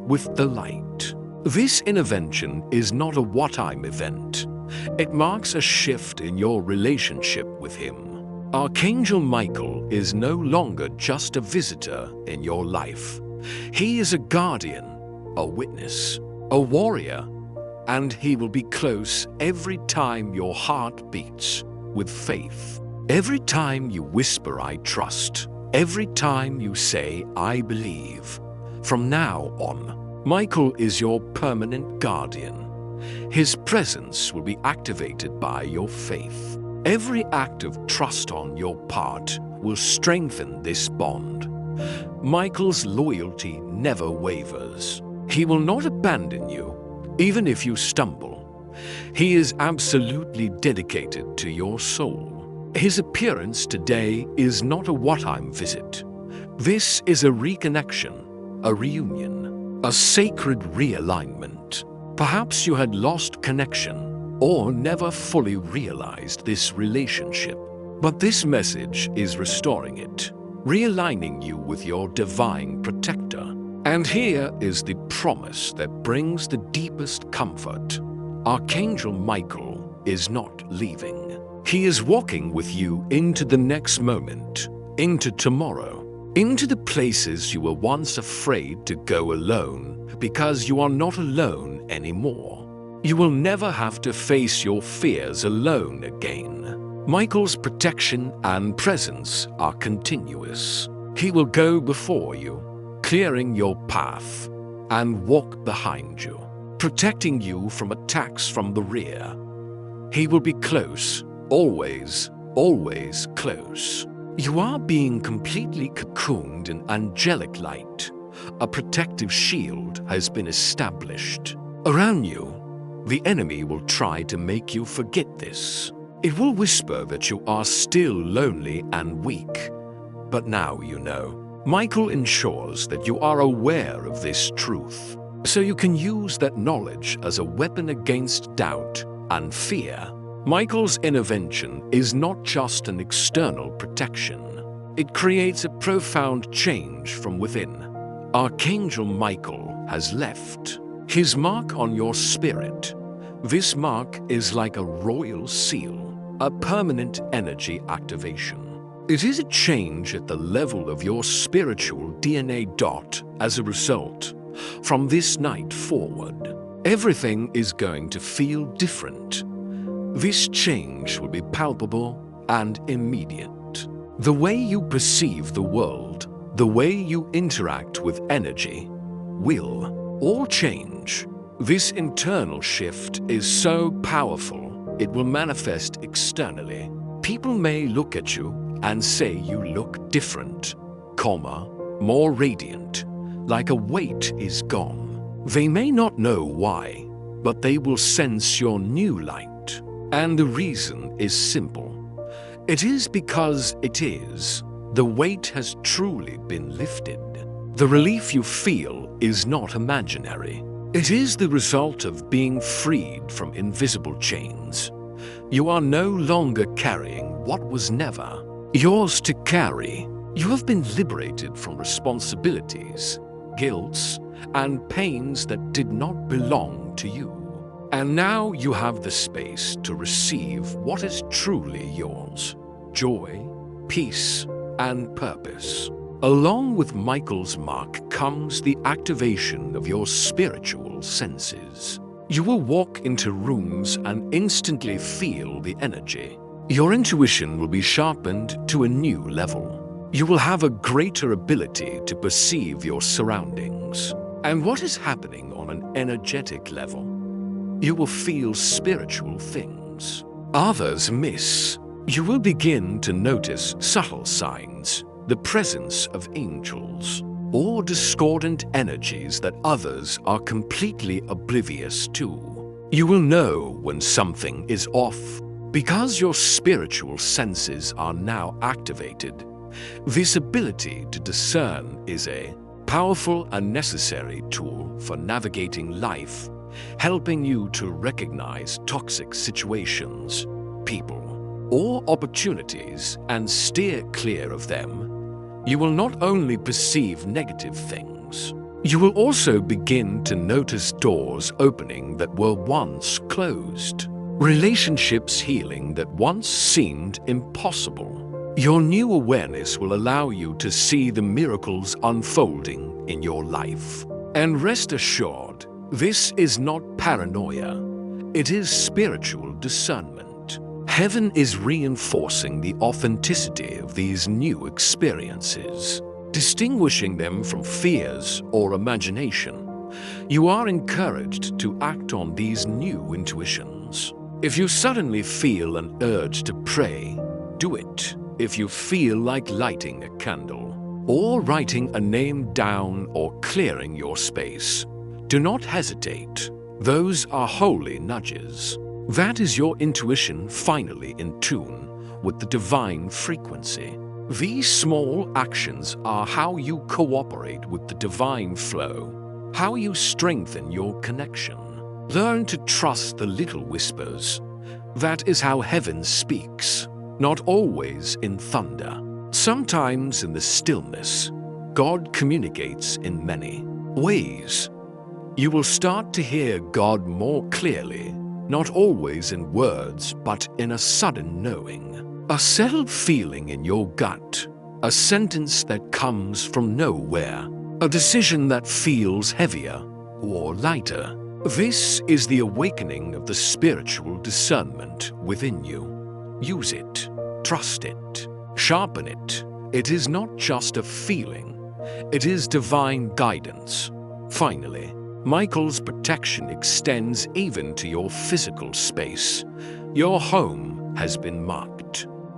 with the light. This intervention is not a what-I'm event. It marks a shift in your relationship with him. Archangel Michael is no longer just a visitor in your life. He is a guardian, a witness, a warrior, and he will be close every time your heart beats with faith. Every time you whisper, "I trust." Every time you say, "I believe." From now on, Michael is your permanent guardian. His presence will be activated by your faith. Every act of trust on your part will strengthen this bond. Michael's loyalty never wavers. He will not abandon you, even if you stumble. He is absolutely dedicated to your soul. His appearance today is not a what-I'm visit. This is a reconnection, a reunion, a sacred realignment. Perhaps you had lost connection or never fully realized this relationship, but this message is restoring it, realigning you with your divine protector. And here is the promise that brings the deepest comfort. Archangel Michael is not leaving. He is walking with you into the next moment, into tomorrow, into the places you were once afraid to go alone, because you are not alone anymore. You will never have to face your fears alone again. Michael's protection and presence are continuous. He will go before you, clearing your path, and walk behind you, protecting you from attacks from the rear. He will be close, always, always close. You are being completely cocooned in angelic light. A protective shield has been established. Around you, the enemy will try to make you forget this. It will whisper that you are still lonely and weak. But now you know. Michael ensures that you are aware of this truth, so you can use that knowledge as a weapon against doubt and fear. Michael's intervention is not just an external protection. It creates a profound change from within. Archangel Michael has left his mark on your spirit. This mark is like a royal seal, a permanent energy activation. It is a change at the level of your spiritual DNA. As a result, from this night forward, everything is going to feel different. This change will be palpable and immediate. The way you perceive the world, the way you interact with energy, will all change. This internal shift is so powerful, it will manifest externally. People may look at you and say you look different, more radiant, like a weight is gone. They may not know why, but they will sense your new light. And the reason is simple. It is because it is. The weight has truly been lifted. The relief you feel is not imaginary. It is the result of being freed from invisible chains. You are no longer carrying what was never yours to carry. You have been liberated from responsibilities, guilts, and pains that did not belong to you. And now you have the space to receive what is truly yours: joy, peace, and purpose. Along with Michael's mark comes the activation of your spiritual senses. You will walk into rooms and instantly feel the energy. Your intuition will be sharpened to a new level. You will have a greater ability to perceive your surroundings and what is happening on an energetic level. You will feel spiritual things others miss. You will begin to notice subtle signs, the presence of angels, or discordant energies that others are completely oblivious to. You will know when something is off because your spiritual senses are now activated. This ability to discern is a powerful and necessary tool for navigating life, helping you to recognize toxic situations, people, or opportunities and steer clear of them. You will not only perceive negative things, You will also begin to notice doors opening that were once closed, relationships healing that once seemed impossible. Your new awareness will allow you to see the miracles unfolding in your life. And rest assured, this is not paranoia. It is spiritual discernment. Heaven is reinforcing the authenticity of these new experiences, distinguishing them from fears or imagination. You are encouraged to act on these new intuitions. If you suddenly feel an urge to pray, do it. If you feel like lighting a candle, or writing a name down or clearing your space, do not hesitate. Those are holy nudges. That is your intuition finally in tune with the divine frequency. These small actions are how you cooperate with the divine flow, how you strengthen your connection. Learn to trust the little whispers. That is how heaven speaks, not always in thunder. Sometimes in the stillness, God communicates in many ways. You will start to hear God more clearly, not always in words, but in a sudden knowing, a settled feeling in your gut, a sentence that comes from nowhere, a decision that feels heavier or lighter. This is the awakening of the spiritual discernment within you. Use it, trust it, sharpen it. It is not just a feeling, it is divine guidance. Finally, Michael's protection extends even to your physical space. Your home has been marked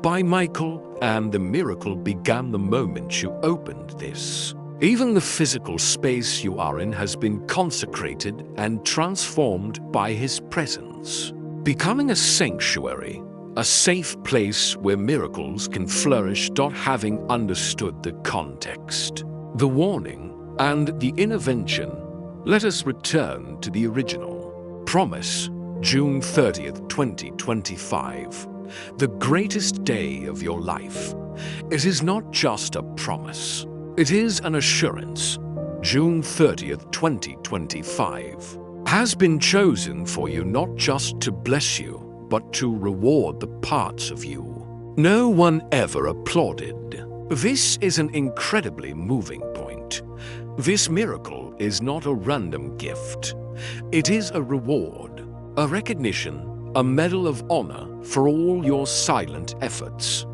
by Michael, and the miracle began the moment you opened this. Even the physical space you are in has been consecrated and transformed by his presence, becoming a sanctuary, a safe place where miracles can flourish. Having understood the context, the warning, and the intervention, let us return to the original promise. June 30th, 2025, the greatest day of your life. It is not just a promise. It is an assurance. June 30th, 2025 has been chosen for you not just to bless you, but to reward the parts of you no one ever applauded. This is an incredibly moving point. This miracle is not a random gift. It is a reward, a recognition, a medal of honor for all your silent efforts.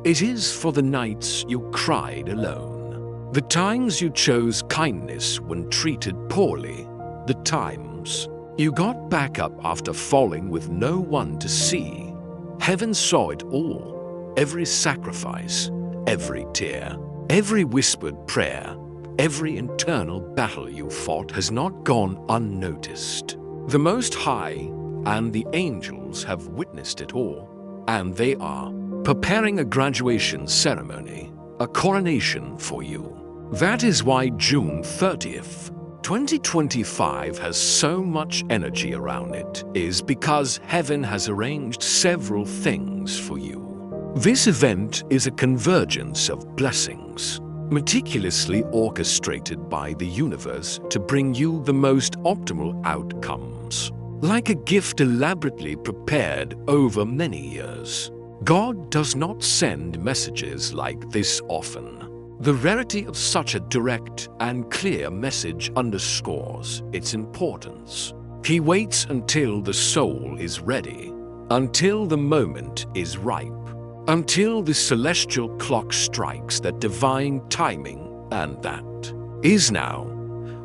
It is for the nights you cried alone, the times you chose kindness when treated poorly, the times you got back up after falling with no one to see. Heaven saw it all, every sacrifice, every tear, every whispered prayer, every internal battle you fought has not gone unnoticed. The Most High and the angels have witnessed it all, and they are preparing a graduation ceremony, a coronation for you. That is why June 30th, 2025 has so much energy around it, is because heaven has arranged several things for you. This event is a convergence of blessings, meticulously orchestrated by the universe to bring you the most optimal outcomes. Like a gift elaborately prepared over many years. God does not send messages like this often. The rarity of such a direct and clear message underscores its importance. He waits until the soul is ready, until the moment is ripe, until the celestial clock strikes that divine timing, and that is now.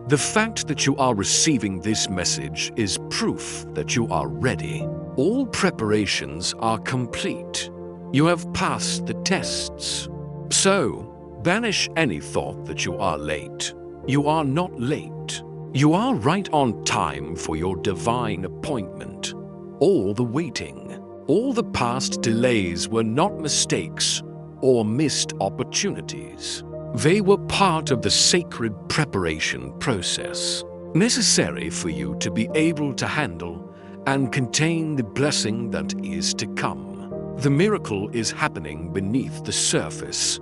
The fact that you are receiving this message is proof that you are ready. All preparations are complete. You have passed the tests. So, banish any thought that you are late. You are not late. You are right on time for your divine appointment. All the waiting, all the past delays were not mistakes or missed opportunities. They were part of the sacred preparation process, necessary for you to be able to handle and contain the blessing that is to come. The miracle is happening beneath the surface,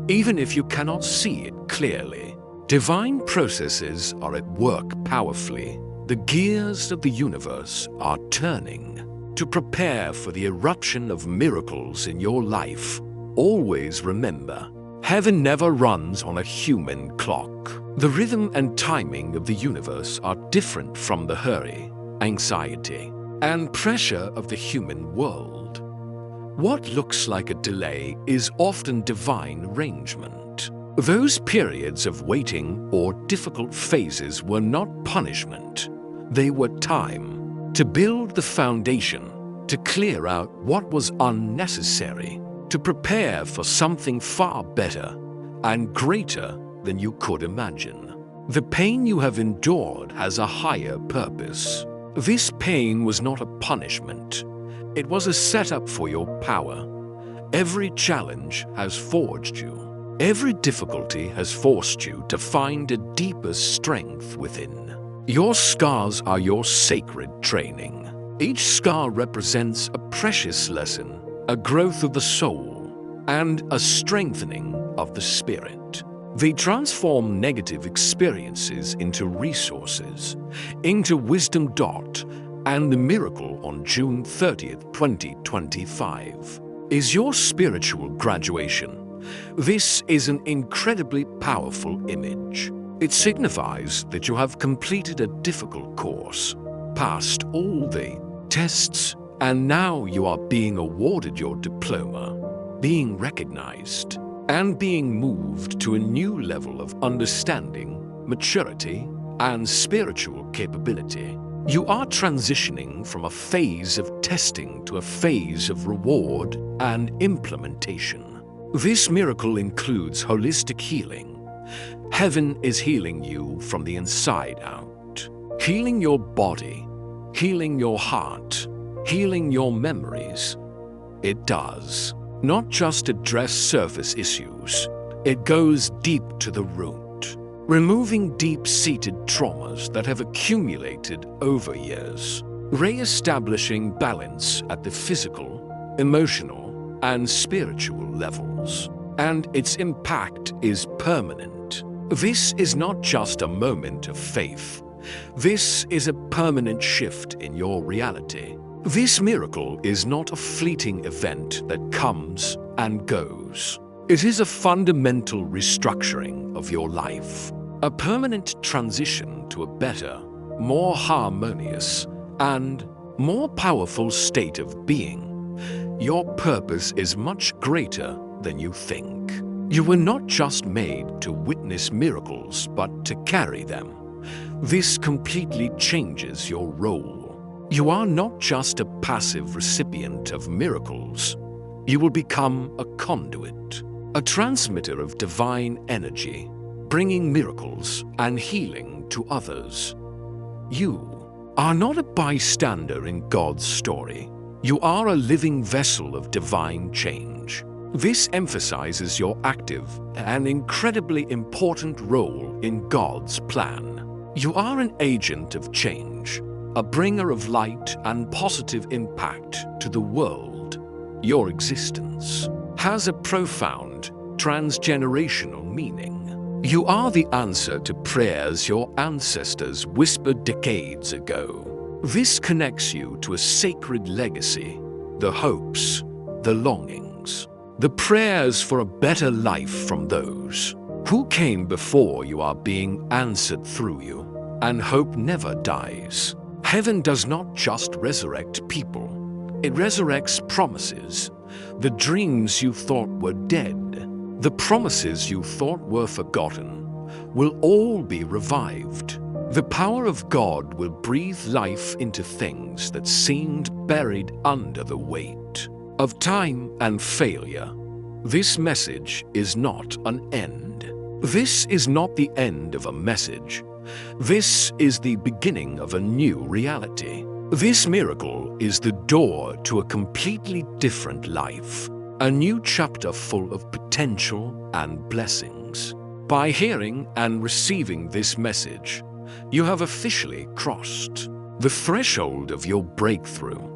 even if you cannot see it clearly. Divine processes are at work powerfully. The gears of the universe are turning to prepare for the eruption of miracles in your life. Always remember, heaven never runs on a human clock. The rhythm and timing of the universe are different from the hurry, anxiety, and pressure of the human world. What looks like a delay is often divine arrangement. Those periods of waiting or difficult phases were not punishment. They were time to build the foundation, to clear out what was unnecessary, to prepare for something far better and greater than you could imagine. The pain you have endured has a higher purpose. This pain was not a punishment. It was a setup for your power. Every challenge has forged you. Every difficulty has forced you to find a deeper strength within. Your scars are your sacred training. Each scar represents a precious lesson, a growth of the soul, and a strengthening of the spirit. They transform negative experiences into resources, into wisdom. And the miracle on June 30th, 2025 is your spiritual graduation. This is an incredibly powerful image. It signifies that you have completed a difficult course, passed all the tests, and now you are being awarded your diploma, being recognized, and being moved to a new level of understanding, maturity, and spiritual capability. You are transitioning from a phase of testing to a phase of reward and implementation. This miracle includes holistic healing. Heaven is healing you from the inside out, healing your body, healing your heart, healing your memories. It does not just address surface issues, it goes deep to the root, removing deep-seated traumas that have accumulated over years, re-establishing balance at the physical, emotional, and spiritual levels. And its impact is permanent. This is not just a moment of faith. This is a permanent shift in your reality. This miracle is not a fleeting event that comes and goes. It is a fundamental restructuring of your life, a permanent transition to a better, more harmonious, and more powerful state of being. Your purpose is much greater than you think. You were not just made to witness miracles, but to carry them. This completely changes your role. You are not just a passive recipient of miracles. You will become a conduit, a transmitter of divine energy, bringing miracles and healing to others. You are not a bystander in God's story. You are a living vessel of divine change. This emphasizes your active and incredibly important role in God's plan. You are an agent of change, a bringer of light and positive impact to the world. Your existence has a profound transgenerational meaning. You are the answer to prayers your ancestors whispered decades ago. This connects you to a sacred legacy, the hopes, the longings, the prayers for a better life from those who came before you are being answered through you, and hope never dies. Heaven does not just resurrect people, it resurrects promises. The dreams you thought were dead, the promises you thought were forgotten, will all be revived. The power of God will breathe life into things that seemed buried under the weight of time and failure. This message is not an end. This is not the end of a message. This is the beginning of a new reality. This miracle is the door to a completely different life, a new chapter full of potential and blessings. By hearing and receiving this message, you have officially crossed the threshold of your breakthrough.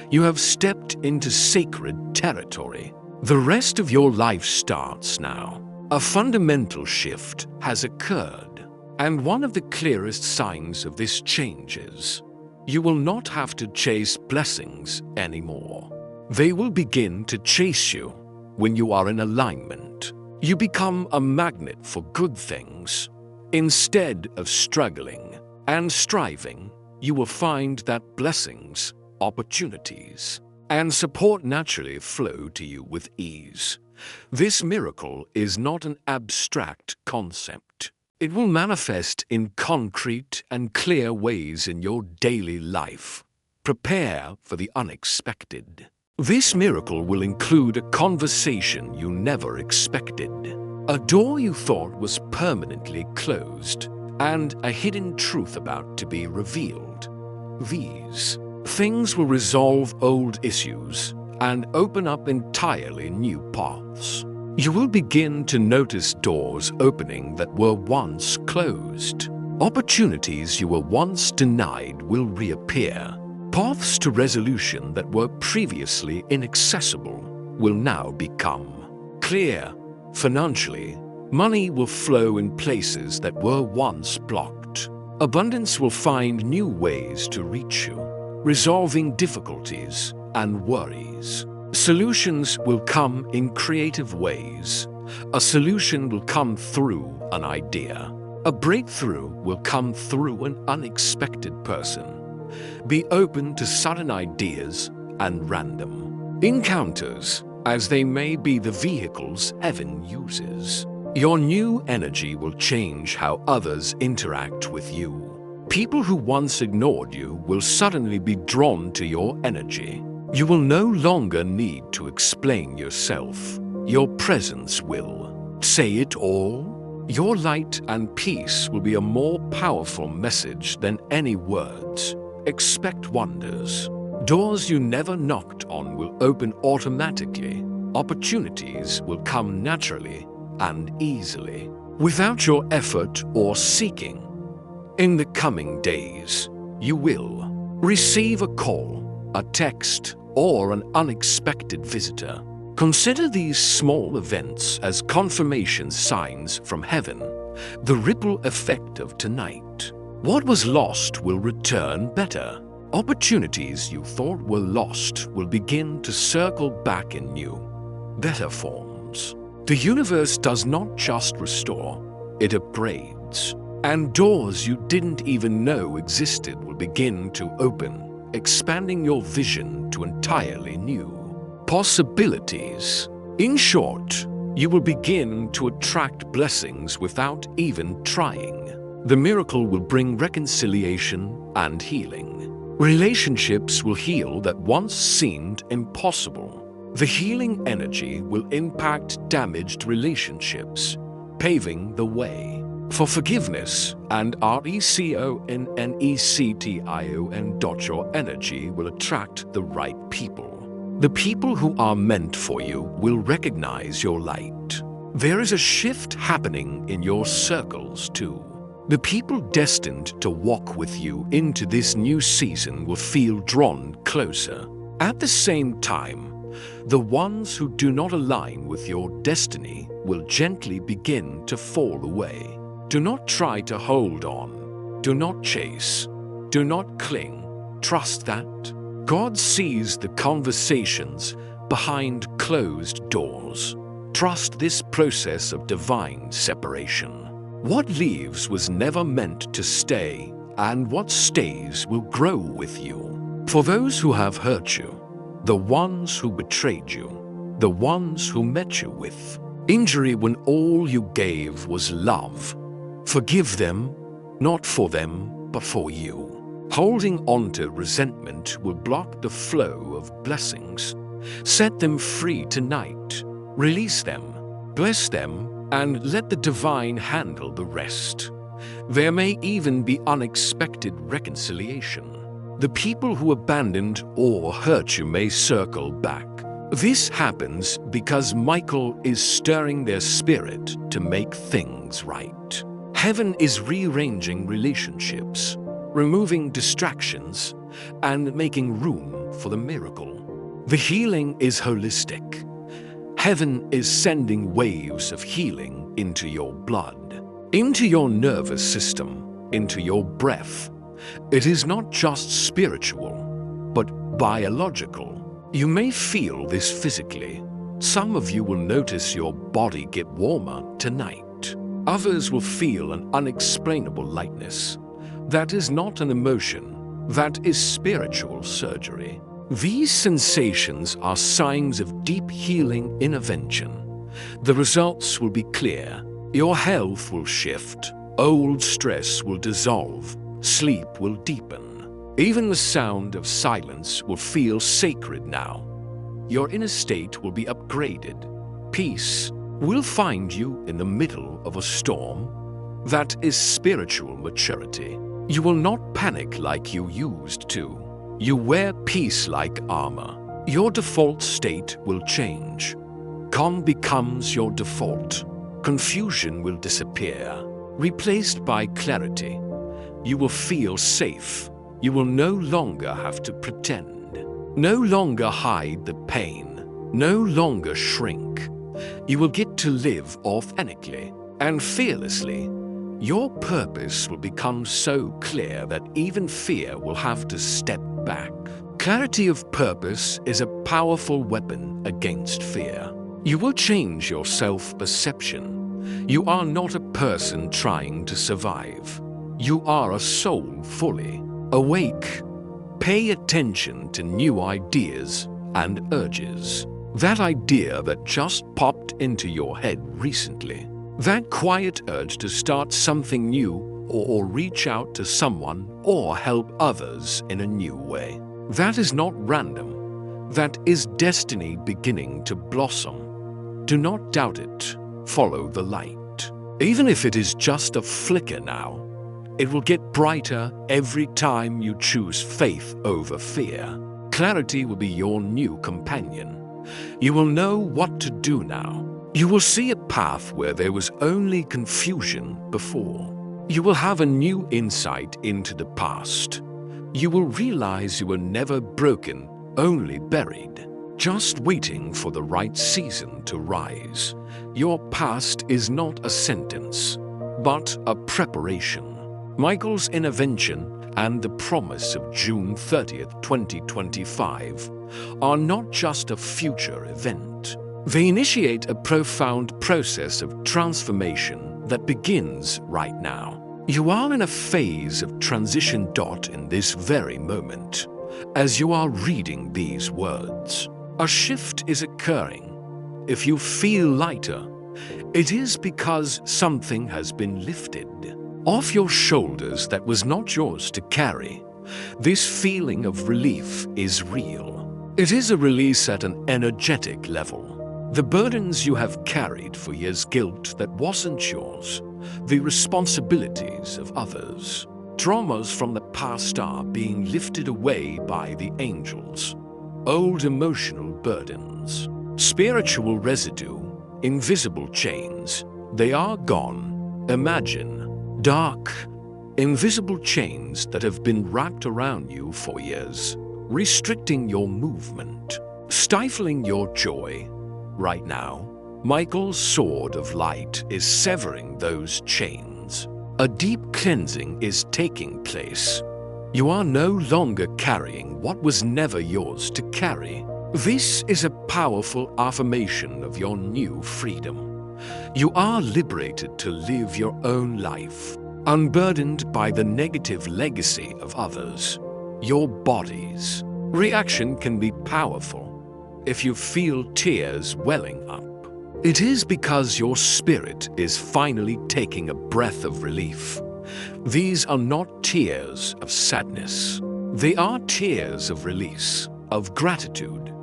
You have stepped into sacred territory. The rest of your life starts now. A fundamental shift has occurred, and one of the clearest signs of this change is you will not have to chase blessings anymore. They will begin to chase you when you are in alignment. You become a magnet for good things. Instead of struggling and striving, you will find that blessings, opportunities, and support naturally flow to you with ease. This miracle is not an abstract concept. It will manifest in concrete and clear ways in your daily life. Prepare for the unexpected. This miracle will include a conversation you never expected, a door you thought was permanently closed, and a hidden truth about to be revealed. These things will resolve old issues and open up entirely new paths. You will begin to notice doors opening that were once closed. Opportunities you were once denied will reappear. Paths to resolution that were previously inaccessible will now become clear. Financially, money will flow in places that were once blocked. Abundance will find new ways to reach you, resolving difficulties and worries. Solutions will come in creative ways. A solution will come through an idea. A breakthrough will come through an unexpected person. Be open to sudden ideas and random encounters, as they may be the vehicles heaven uses. Your new energy will change how others interact with you. People who once ignored you will suddenly be drawn to your energy. You will no longer need to explain yourself. Your presence will say it all. Your light and peace will be a more powerful message than any words. Expect wonders. Doors you never knocked on will open automatically. Opportunities will come naturally and easily, without your effort or seeking. In the coming days, you will receive a call, a text, or an unexpected visitor. Consider these small events as confirmation signs from heaven, the ripple effect of tonight. What was lost will return better. Opportunities you thought were lost will begin to circle back in new, better forms. The universe does not just restore, it upgrades. And doors you didn't even know existed will begin to open, expanding your vision to entirely new possibilities. In short, you will begin to attract blessings without even trying. The miracle will bring reconciliation and healing. Relationships will heal that once seemed impossible. The healing energy will impact damaged relationships, paving the way for forgiveness and reconnection. Your energy will attract the right people. The people who are meant for you will recognize your light. There is a shift happening in your circles too. The people destined to walk with you into this new season will feel drawn closer. At the same time, the ones who do not align with your destiny will gently begin to fall away. Do not try to hold on. Do not chase. Do not cling. Trust that God sees the conversations behind closed doors. Trust this process of divine separation. What leaves was never meant to stay, and what stays will grow with you. For those who have hurt you, the ones who betrayed you, the ones who met you with injury when all you gave was love, forgive them, not for them, but for you. Holding on to resentment will block the flow of blessings. Set them free tonight. Release them, bless them, and let the divine handle the rest. There may even be unexpected reconciliation. The people who abandoned or hurt you may circle back. This happens because Michael is stirring their spirit to make things right. Heaven is rearranging relationships, removing distractions, and making room for the miracle. The healing is holistic. Heaven is sending waves of healing into your blood, into your nervous system, into your breath. It is not just spiritual, but biological. You may feel this physically. Some of you will notice your body get warmer tonight. Others will feel an unexplainable lightness. That is not an emotion. That is spiritual surgery. These sensations are signs of deep healing intervention. The results will be clear. Your health will shift. Old stress will dissolve. Sleep will deepen. Even the sound of silence will feel sacred now. Your inner state will be upgraded. Peace will find you in the middle of a storm. That is spiritual maturity. You will not panic like you used to. You wear peace like armor. Your default state will change. Calm becomes your default. Confusion will disappear, replaced by clarity. You will feel safe. You will no longer have to pretend, no longer hide the pain, no longer shrink. You will get to live authentically and fearlessly. Your purpose will become so clear that even fear will have to step back. Clarity of purpose is a powerful weapon against fear. You will change your self-perception. You are not a person trying to survive. You are a soul fully awake. Pay attention to new ideas and urges. That idea that just popped into your head recently. That quiet urge to start something new or reach out to someone or help others in a new way. That is not random. That is destiny beginning to blossom. Do not doubt it. Follow the light. Even if it is just a flicker now, it will get brighter every time you choose faith over fear. Clarity will be your new companion. You will know what to do now. You will see a path where there was only confusion before. You will have a new insight into the past. You will realize you were never broken, only buried, just waiting for the right season to rise. Your past is not a sentence, but a preparation. Michael's intervention and the promise of June 30th, 2025 are not just a future event. They initiate a profound process of transformation that begins right now. You are in a phase of transition in this very moment. As you are reading these words, a shift is occurring. If you feel lighter, it is because something has been lifted off your shoulders that was not yours to carry. This feeling of relief is real. It is a release at an energetic level. The burdens you have carried for years, guilt that wasn't yours, the responsibilities of others, traumas from the past are being lifted away by the angels. Old emotional burdens, spiritual residue, invisible chains, they are gone. Imagine dark, invisible chains that have been wrapped around you for years, restricting your movement, stifling your joy. Right now, Michael's sword of light is severing those chains. A deep cleansing is taking place. You are no longer carrying what was never yours to carry. This is a powerful affirmation of your new freedom. You are liberated to live your own life, unburdened by the negative legacy of others. Your body's reaction can be powerful. If you feel tears welling up, it is because your spirit is finally taking a breath of relief. These are not tears of sadness. They are tears of release, of gratitude.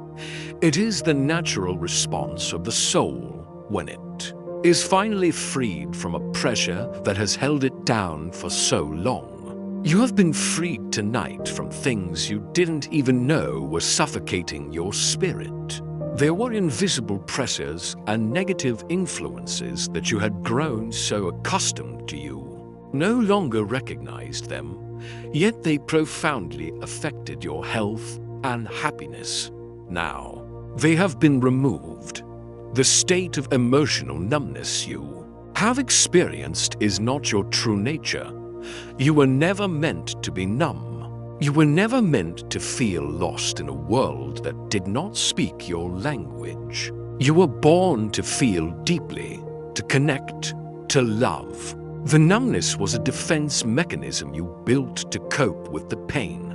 It is the natural response of the soul when it is finally freed from a pressure that has held it down for so long. You have been freed tonight from things you didn't even know were suffocating your spirit. There were invisible pressures and negative influences that you had grown so accustomed to you, no longer recognized them, yet they profoundly affected your health and happiness. Now, they have been removed. The state of emotional numbness you have experienced is not your true nature. You were never meant to be numb. You were never meant to feel lost in a world that did not speak your language. You were born to feel deeply, to connect, to love. The numbness was a defense mechanism you built to cope with the pain.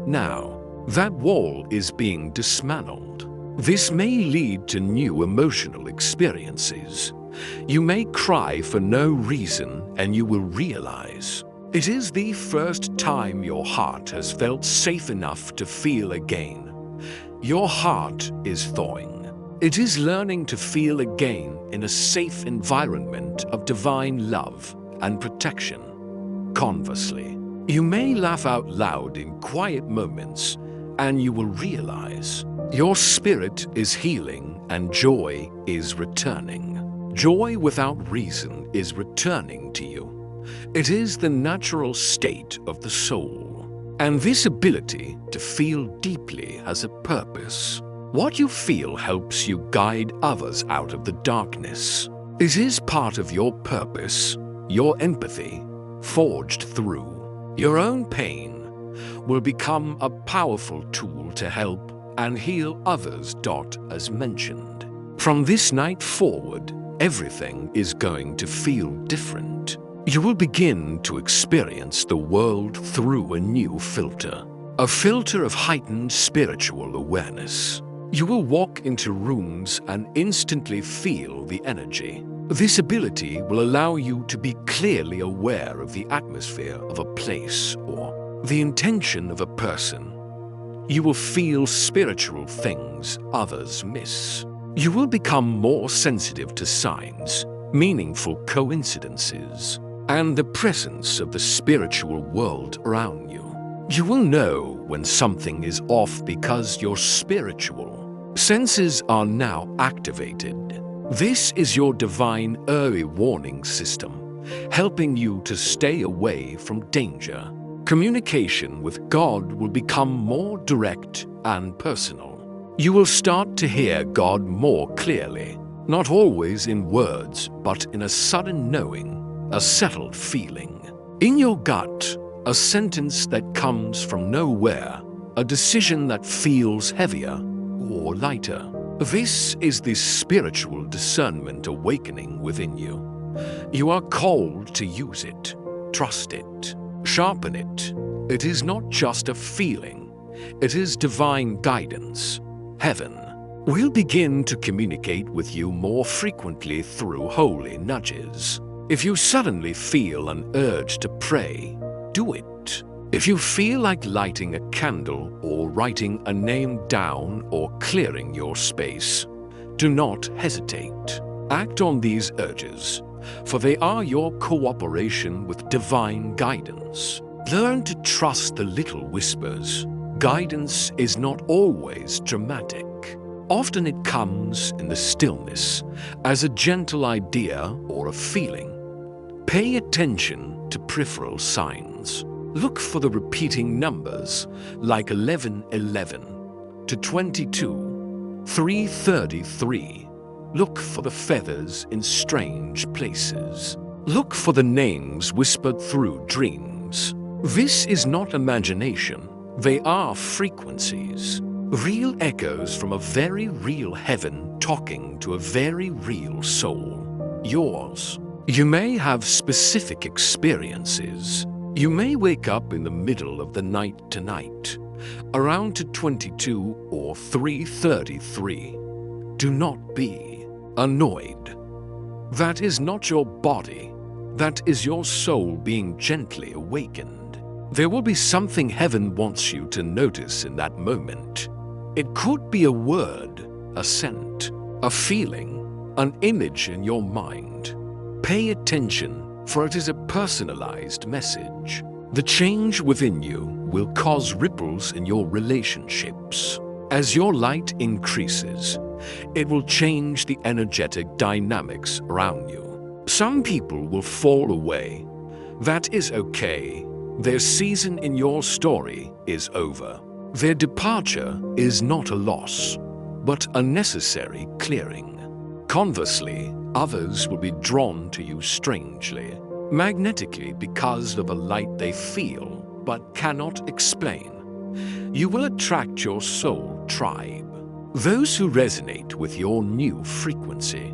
Now, that wall is being dismantled. This may lead to new emotional experiences. You may cry for no reason, and you will realize it is the first time your heart has felt safe enough to feel again. Your heart is thawing. It is learning to feel again in a safe environment of divine love and protection. Conversely, you may laugh out loud in quiet moments, and you will realize your spirit is healing and joy is returning. Joy without reason is returning to you. It is the natural state of the soul. And this ability to feel deeply has a purpose. What you feel helps you guide others out of the darkness. It is part of your purpose, your empathy, forged through your own pain, will become a powerful tool to help and heal others. As mentioned. From this night forward, everything is going to feel different. You will begin to experience the world through a new filter, a filter of heightened spiritual awareness. You will walk into rooms and instantly feel the energy. This ability will allow you to be clearly aware of the atmosphere of a place or the intention of a person. You will feel spiritual things others miss. You will become more sensitive to signs, meaningful coincidences, and the presence of the spiritual world around you. You will know when something is off because your spiritual senses are now activated. This is your divine early warning system, helping you to stay away from danger. Communication with God will become more direct and personal. You will start to hear God more clearly, not always in words, but in a sudden knowing, a settled feeling. In your gut, a sentence that comes from nowhere, a decision that feels heavier or lighter. This is the spiritual discernment awakening within you. You are called to use it, trust it, sharpen it. It is not just a feeling, it is divine guidance. Heaven will begin to communicate with you more frequently through holy nudges. If you suddenly feel an urge to pray, do it. If you feel like lighting a candle or writing a name down or clearing your space, do not hesitate. Act on these urges, for they are your cooperation with divine guidance. Learn to trust the little whispers. Guidance is not always dramatic. Often it comes in the stillness, as a gentle idea or a feeling. Pay attention to peripheral signs. Look for the repeating numbers like 1111 to 22, 333. Look for the feathers in strange places. Look for the names whispered through dreams. This is not imagination. They are frequencies. Real echoes from a very real heaven talking to a very real soul. Yours. You may have specific experiences. You may wake up in the middle of the night tonight, around 22 or 3:33. Do not be annoyed. That is not your body. That is your soul being gently awakened. There will be something heaven wants you to notice in that moment. It could be a word, a scent, a feeling, an image in your mind. Pay attention, for it is a personalized message. The change within you will cause ripples in your relationships. As your light increases, it will change the energetic dynamics around you. Some people will fall away. That is okay. Their season in your story is over. Their departure is not a loss, but a necessary clearing. Conversely, others will be drawn to you strangely, magnetically because of a light they feel but cannot explain. You will attract your soul tribe, those who resonate with your new frequency.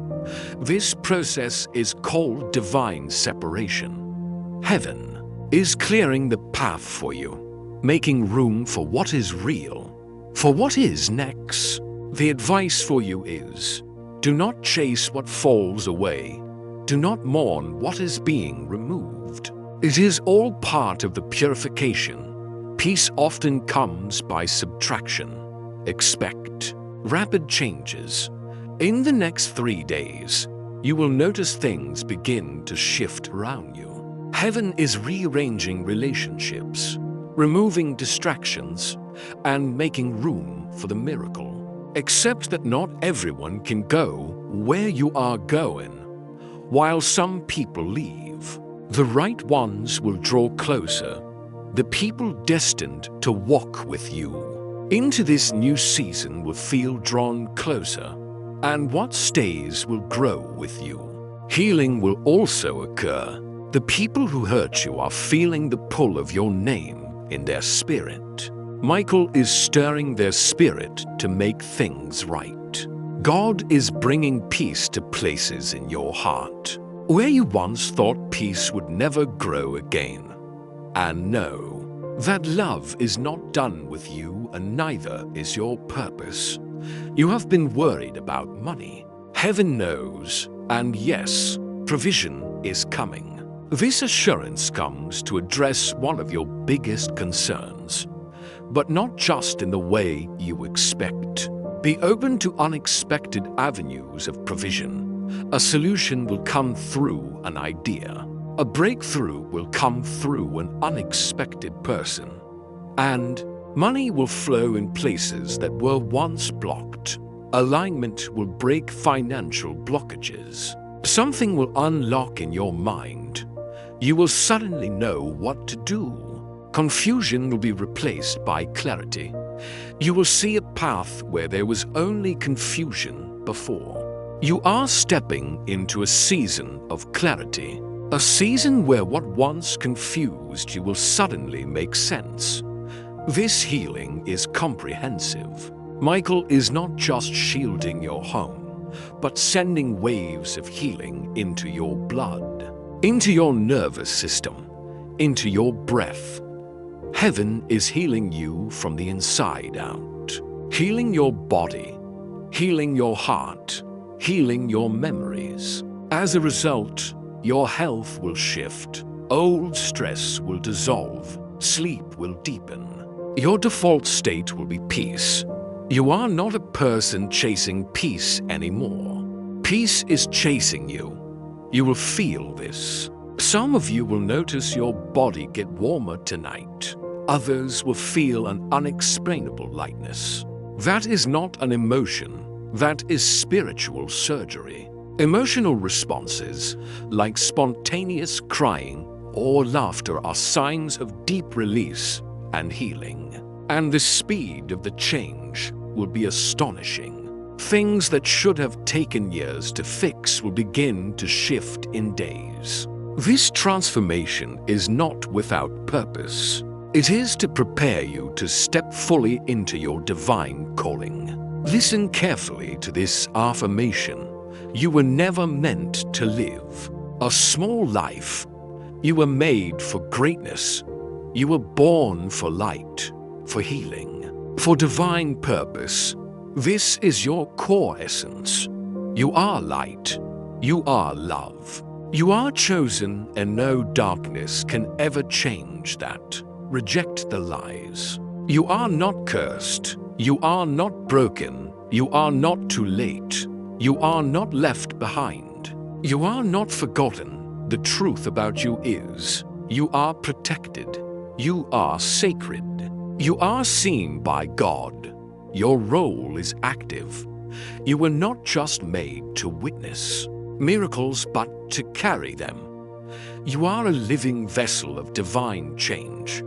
This process is called divine separation. Heaven is clearing the path for you, making room for what is real, for what is next. The advice for you is, do not chase what falls away. Do not mourn what is being removed. It is all part of the purification. Peace often comes by subtraction. Expect rapid changes. In the next 3 days, you will notice things begin to shift around you. Heaven is rearranging relationships, removing distractions, and making room for the miracle. Except that not everyone can go where you are going. While some people leave, the right ones will draw closer, the people destined to walk with you into this new season will feel drawn closer, and what stays will grow with you. Healing will also occur. The people who hurt you are feeling the pull of your name in their spirit. Michael is stirring their spirit to make things right. God is bringing peace to places in your heart where you once thought peace would never grow again. And know that love is not done with you, and neither is your purpose. You have been worried about money. Heaven knows, and yes, provision is coming. This assurance comes to address one of your biggest concerns, but not just in the way you expect. Be open to unexpected avenues of provision. A solution will come through an idea. A breakthrough will come through an unexpected person. And money will flow in places that were once blocked. Alignment will break financial blockages. Something will unlock in your mind. You will suddenly know what to do. Confusion will be replaced by clarity. You will see a path where there was only confusion before. You are stepping into a season of clarity, a season where what once confused you will suddenly make sense. This healing is comprehensive. Michael is not just shielding your home, but sending waves of healing into your blood, into your nervous system, into your breath. Heaven is healing you from the inside out, healing your body, healing your heart, healing your memories. As a result, your health will shift, old stress will dissolve, sleep will deepen. Your default state will be peace. You are not a person chasing peace anymore. Peace is chasing you. You will feel this. Some of you will notice your body get warmer tonight. Others will feel an unexplainable lightness. That is not an emotion. That is spiritual surgery. Emotional responses, like spontaneous crying or laughter, are signs of deep release and healing. And the speed of the change will be astonishing. Things that should have taken years to fix will begin to shift in days. This transformation is not without purpose. It is to prepare you to step fully into your divine calling. Listen carefully to this affirmation. You were never meant to live a small life. You were made for greatness. You were born for light, for healing, for divine purpose. This is your core essence. You are light. You are love. You are chosen, and no darkness can ever change that. Reject the lies. You are not cursed. You are not broken. You are not too late. You are not left behind. You are not forgotten. The truth about you is, you are protected. You are sacred. You are seen by God. Your role is active. You were not just made to witness miracles, but to carry them. You are a living vessel of divine change.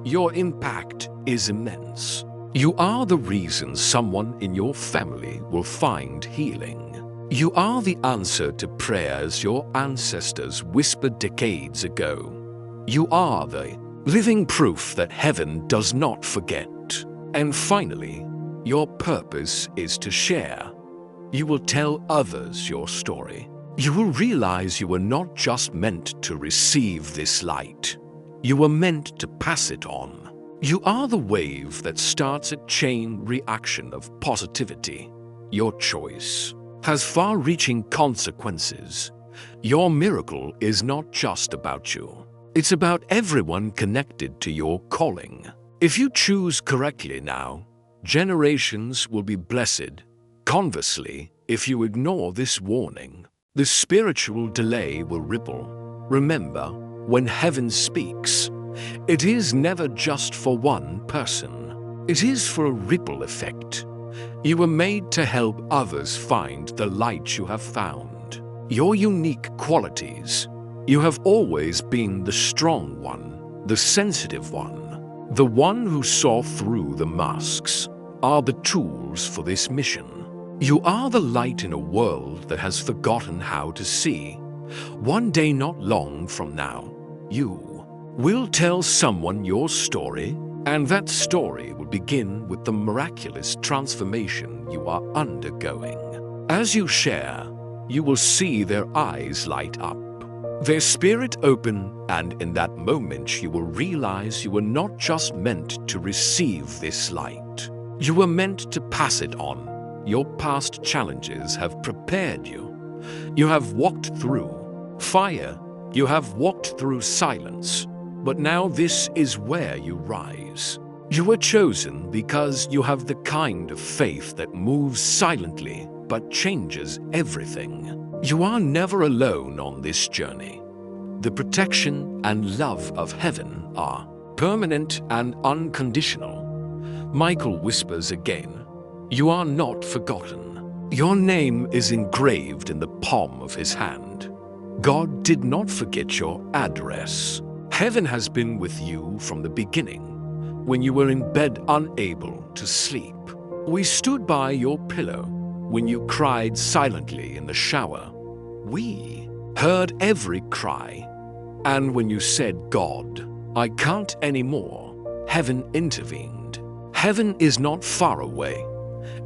Your impact is immense. You are the reason someone in your family will find healing. You are the answer to prayers your ancestors whispered decades ago. You are the living proof that heaven does not forget. And finally, your purpose is to share. You will tell others your story. You will realize you were not just meant to receive this light. You were meant to pass it on. You are the wave that starts a chain reaction of positivity. Your choice has far-reaching consequences. Your miracle is not just about you. It's about everyone connected to your calling. If you choose correctly now, generations will be blessed. Conversely, if you ignore this warning, the spiritual delay will ripple. Remember, when heaven speaks, it is never just for one person. It is for a ripple effect. You were made to help others find the light you have found. Your unique qualities. You have always been the strong one, the sensitive one, the one who saw through the masks, are the tools for this mission. You are the light in a world that has forgotten how to see. One day not long from now, you will tell someone your story, and that story will begin with the miraculous transformation you are undergoing. As you share, you will see their eyes light up, their spirit open, and in that moment you will realize you were not just meant to receive this light. You were meant to pass it on. Your past challenges have prepared you. You have walked through fire. You have walked through silence. But now this is where you rise. You were chosen because you have the kind of faith that moves silently but changes everything. You are never alone on this journey. The protection and love of heaven are permanent and unconditional. Michael whispers again, "You are not forgotten." Your name is engraved in the palm of his hand. God did not forget your address. Heaven has been with you from the beginning, when you were in bed unable to sleep. We stood by your pillow when you cried silently in the shower. We heard every cry. And when you said, "God, I can't anymore," heaven intervened. Heaven is not far away.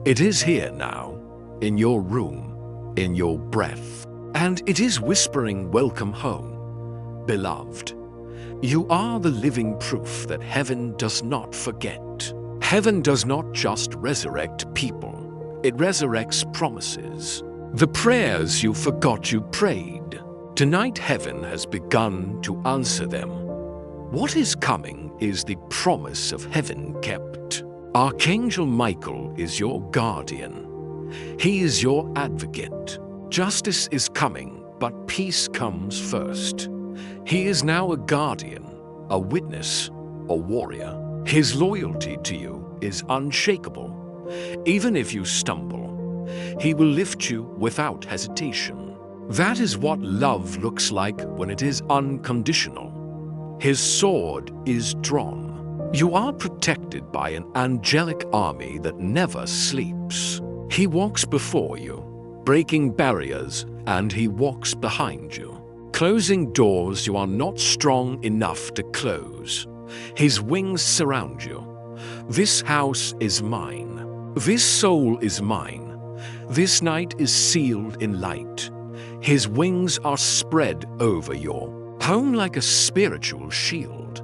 It is here now, in your room, in your breath. And it is whispering, "Welcome home, beloved." You are the living proof that heaven does not forget. Heaven does not just resurrect people, it resurrects promises. The prayers you forgot you prayed. Tonight heaven has begun to answer them. What is coming is the promise of heaven kept. Archangel Michael is your guardian. He is your advocate. Justice is coming, but peace comes first. He is now a guardian, a witness, a warrior. His loyalty to you is unshakable. Even if you stumble, he will lift you without hesitation. That is what love looks like when it is unconditional. His sword is drawn. You are protected by an angelic army that never sleeps. He walks before you, breaking barriers, and he walks behind you, closing doors you are not strong enough to close. His wings surround you. This house is mine. This soul is mine. This night is sealed in light. His wings are spread over your home like a spiritual shield.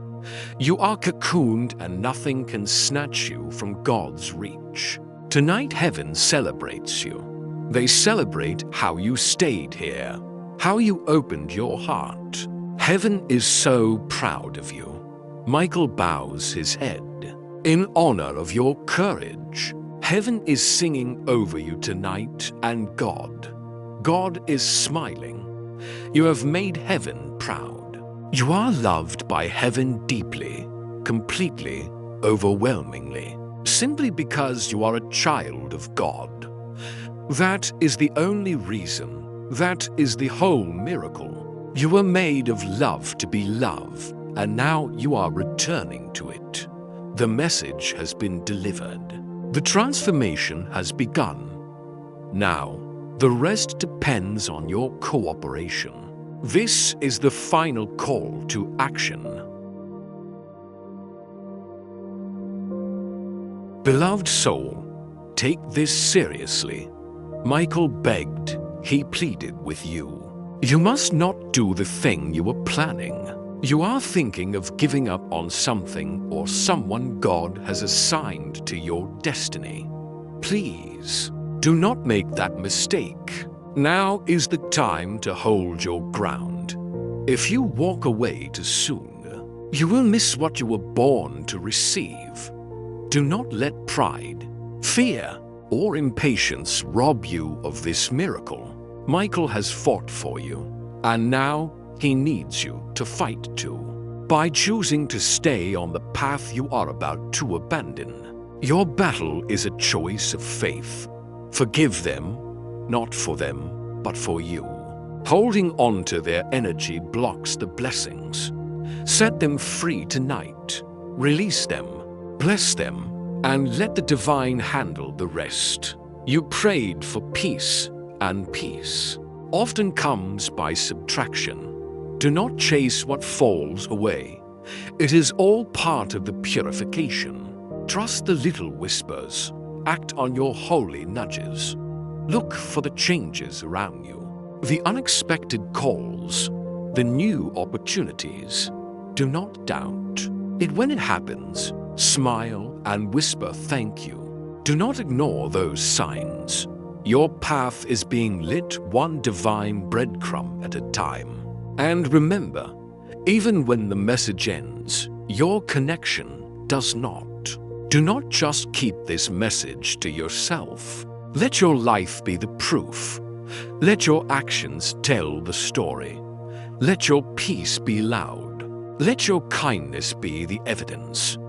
You are cocooned and nothing can snatch you from God's reach. Tonight heaven celebrates you. They celebrate how you stayed here, how you opened your heart. Heaven is so proud of you. Michael bows his head. In honor of your courage, heaven is singing over you tonight, and God is smiling. You have made heaven proud. You are loved by heaven deeply, completely, overwhelmingly, simply because you are a child of God. That is the only reason. That is the whole miracle. You were made of love to be love, and now you are returning to it. The message has been delivered. The transformation has begun. Now, The rest depends on your cooperation. This is the final call to action. Beloved soul, take this seriously. Michael begged, he pleaded with you. You must not do the thing you were planning. You are thinking of giving up on something or someone God has assigned to your destiny. Please, do not make that mistake. Now is the time to hold your ground. If you walk away too soon, you will miss what you were born to receive. Do not let pride, fear, or impatience rob you of this miracle. Michael has fought for you, and now he needs you to fight too. By choosing to stay on the path you are about to abandon, your battle is a choice of faith. Forgive them, not for them, but for you. Holding on to their energy blocks the blessings. Set them free tonight. Release them, bless them, and let the divine handle the rest. You prayed for peace, and peace often comes by subtraction. Do not chase what falls away. It is all part of the purification. Trust the little whispers. Act on your holy nudges. Look for the changes around you, the unexpected calls, the new opportunities. Do not doubt it when it happens. Smile and whisper thank you. Do not ignore those signs. Your path is being lit one divine breadcrumb at a time. And remember, even when the message ends, your connection does not. Do not just keep this message to yourself. Let your life be the proof. Let your actions tell the story. Let your peace be loud. Let your kindness be the evidence.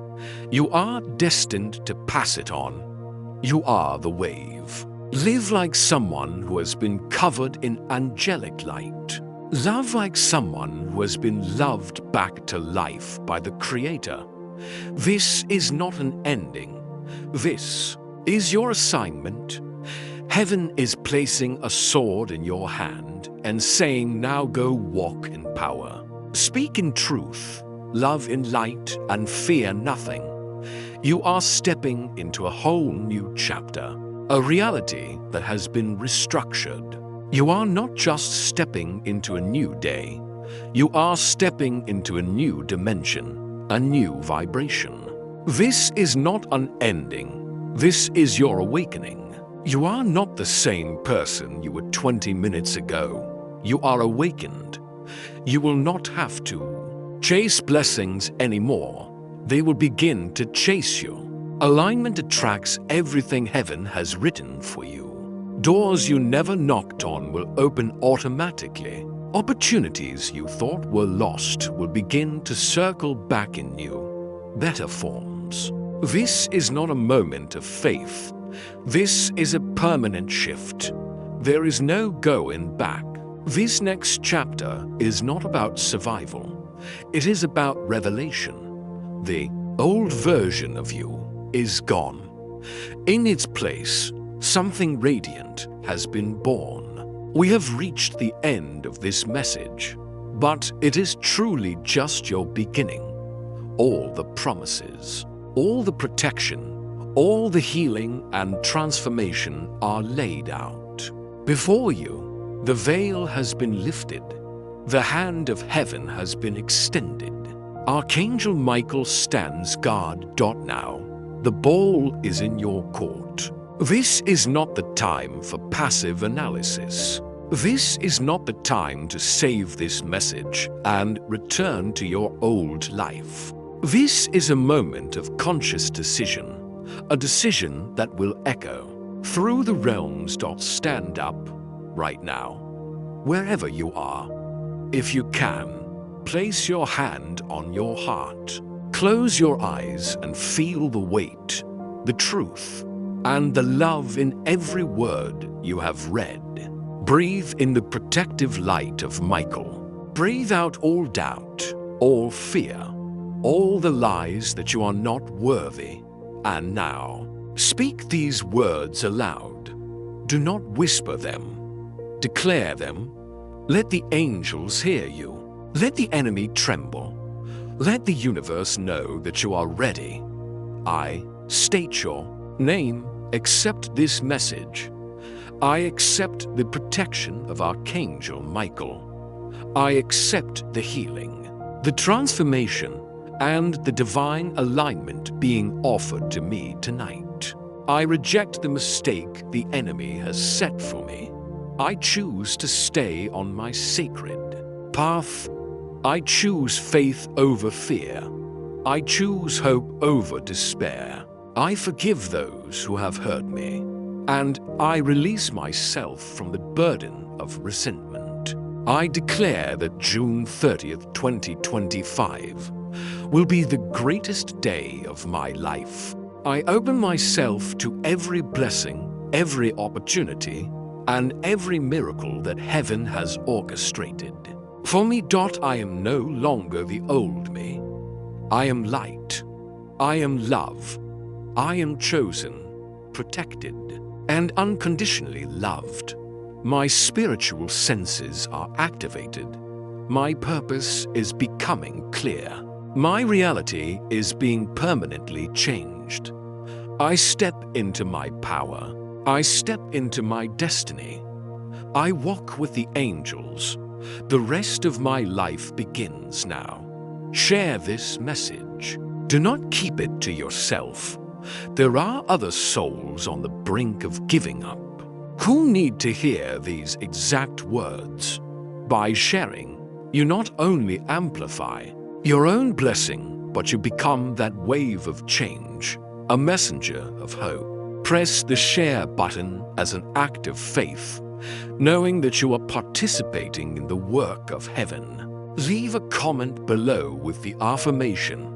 You are destined to pass it on. You are the wave. Live like someone who has been covered in angelic light. Love like someone who has been loved back to life by the Creator. This is not an ending. This is your assignment. Heaven is placing a sword in your hand and saying, now go walk in power. Speak in truth, love in light, and fear nothing. You are stepping into a whole new chapter, a reality that has been restructured. You are not just stepping into a new day. You are stepping into a new dimension, a new vibration. This is not an ending. This is your awakening. You are not the same person you were 20 minutes ago. You are awakened. You will not have to chase blessings anymore. They will begin to chase you. Alignment attracts everything heaven has written for you. Doors you never knocked on will open automatically. Opportunities you thought were lost will begin to circle back in new, better forms. This is not a moment of faith. This is a permanent shift. There is no going back. This next chapter is not about survival. It is about revelation. The old version of you is gone. In its place, something radiant has been born. We have reached the end of this message, but it is truly just your beginning. All the promises, all the protection, all the healing and transformation are laid out. Before you, the veil has been lifted. The hand of heaven has been extended. Archangel Michael stands guard. Now, the ball is in your court. This is not the time for passive analysis. This is not the time to save this message and return to your old life. This is a moment of conscious decision, a decision that will echo through the realms. Stand up right now, wherever you are. If you can, place your hand on your heart. Close your eyes and feel the weight, the truth, and the love in every word you have read. Breathe in the protective light of Michael. Breathe out all doubt, all fear, all the lies that you are not worthy. And now, speak these words aloud. Do not whisper them. Declare them. Let the angels hear you. Let the enemy tremble. Let the universe know that you are ready. I state your name. Accept this message. I accept the protection of Archangel Michael. I accept the healing, the transformation, and the divine alignment being offered to me tonight. I reject the mistake the enemy has set for me. I choose to stay on my sacred path. I choose faith over fear. I choose hope over despair. I forgive those who have hurt me, and I release myself from the burden of resentment. I declare that June 30th, 2025 will be the greatest day of my life. I open myself to every blessing, every opportunity, and every miracle that heaven has orchestrated. For me, I am no longer the old me. I am light. I am love. I am chosen, protected, and unconditionally loved. My spiritual senses are activated. My purpose is becoming clear. My reality is being permanently changed. I step into my power. I step into my destiny. I walk with the angels. The rest of my life begins now. Share this message. Do not keep it to yourself. There are other souls on the brink of giving up who need to hear these exact words. By sharing, you not only amplify your own blessing, but you become that wave of change, a messenger of hope. Press the share button as an act of faith, knowing that you are participating in the work of heaven. Leave a comment below with the affirmation,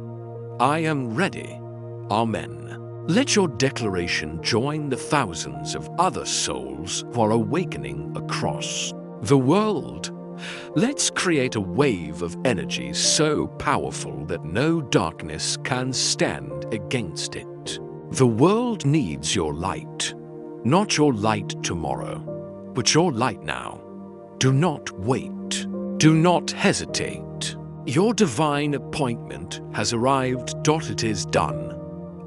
I am ready. Amen. Let your declaration join the thousands of other souls who are awakening across the world. Let's create a wave of energy so powerful that no darkness can stand against it. The world needs your light, not your light tomorrow, but your light now. Do not wait. Do not hesitate. Your divine appointment has arrived. It is done.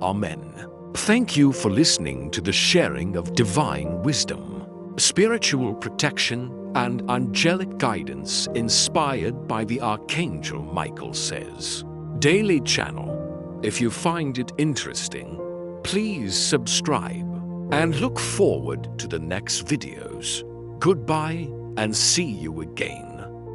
Amen. Thank you for listening to the sharing of divine wisdom, spiritual protection, and angelic guidance inspired by the Archangel Michael says. Daily channel. If you find it interesting, please subscribe and look forward to the next videos. Goodbye and see you again.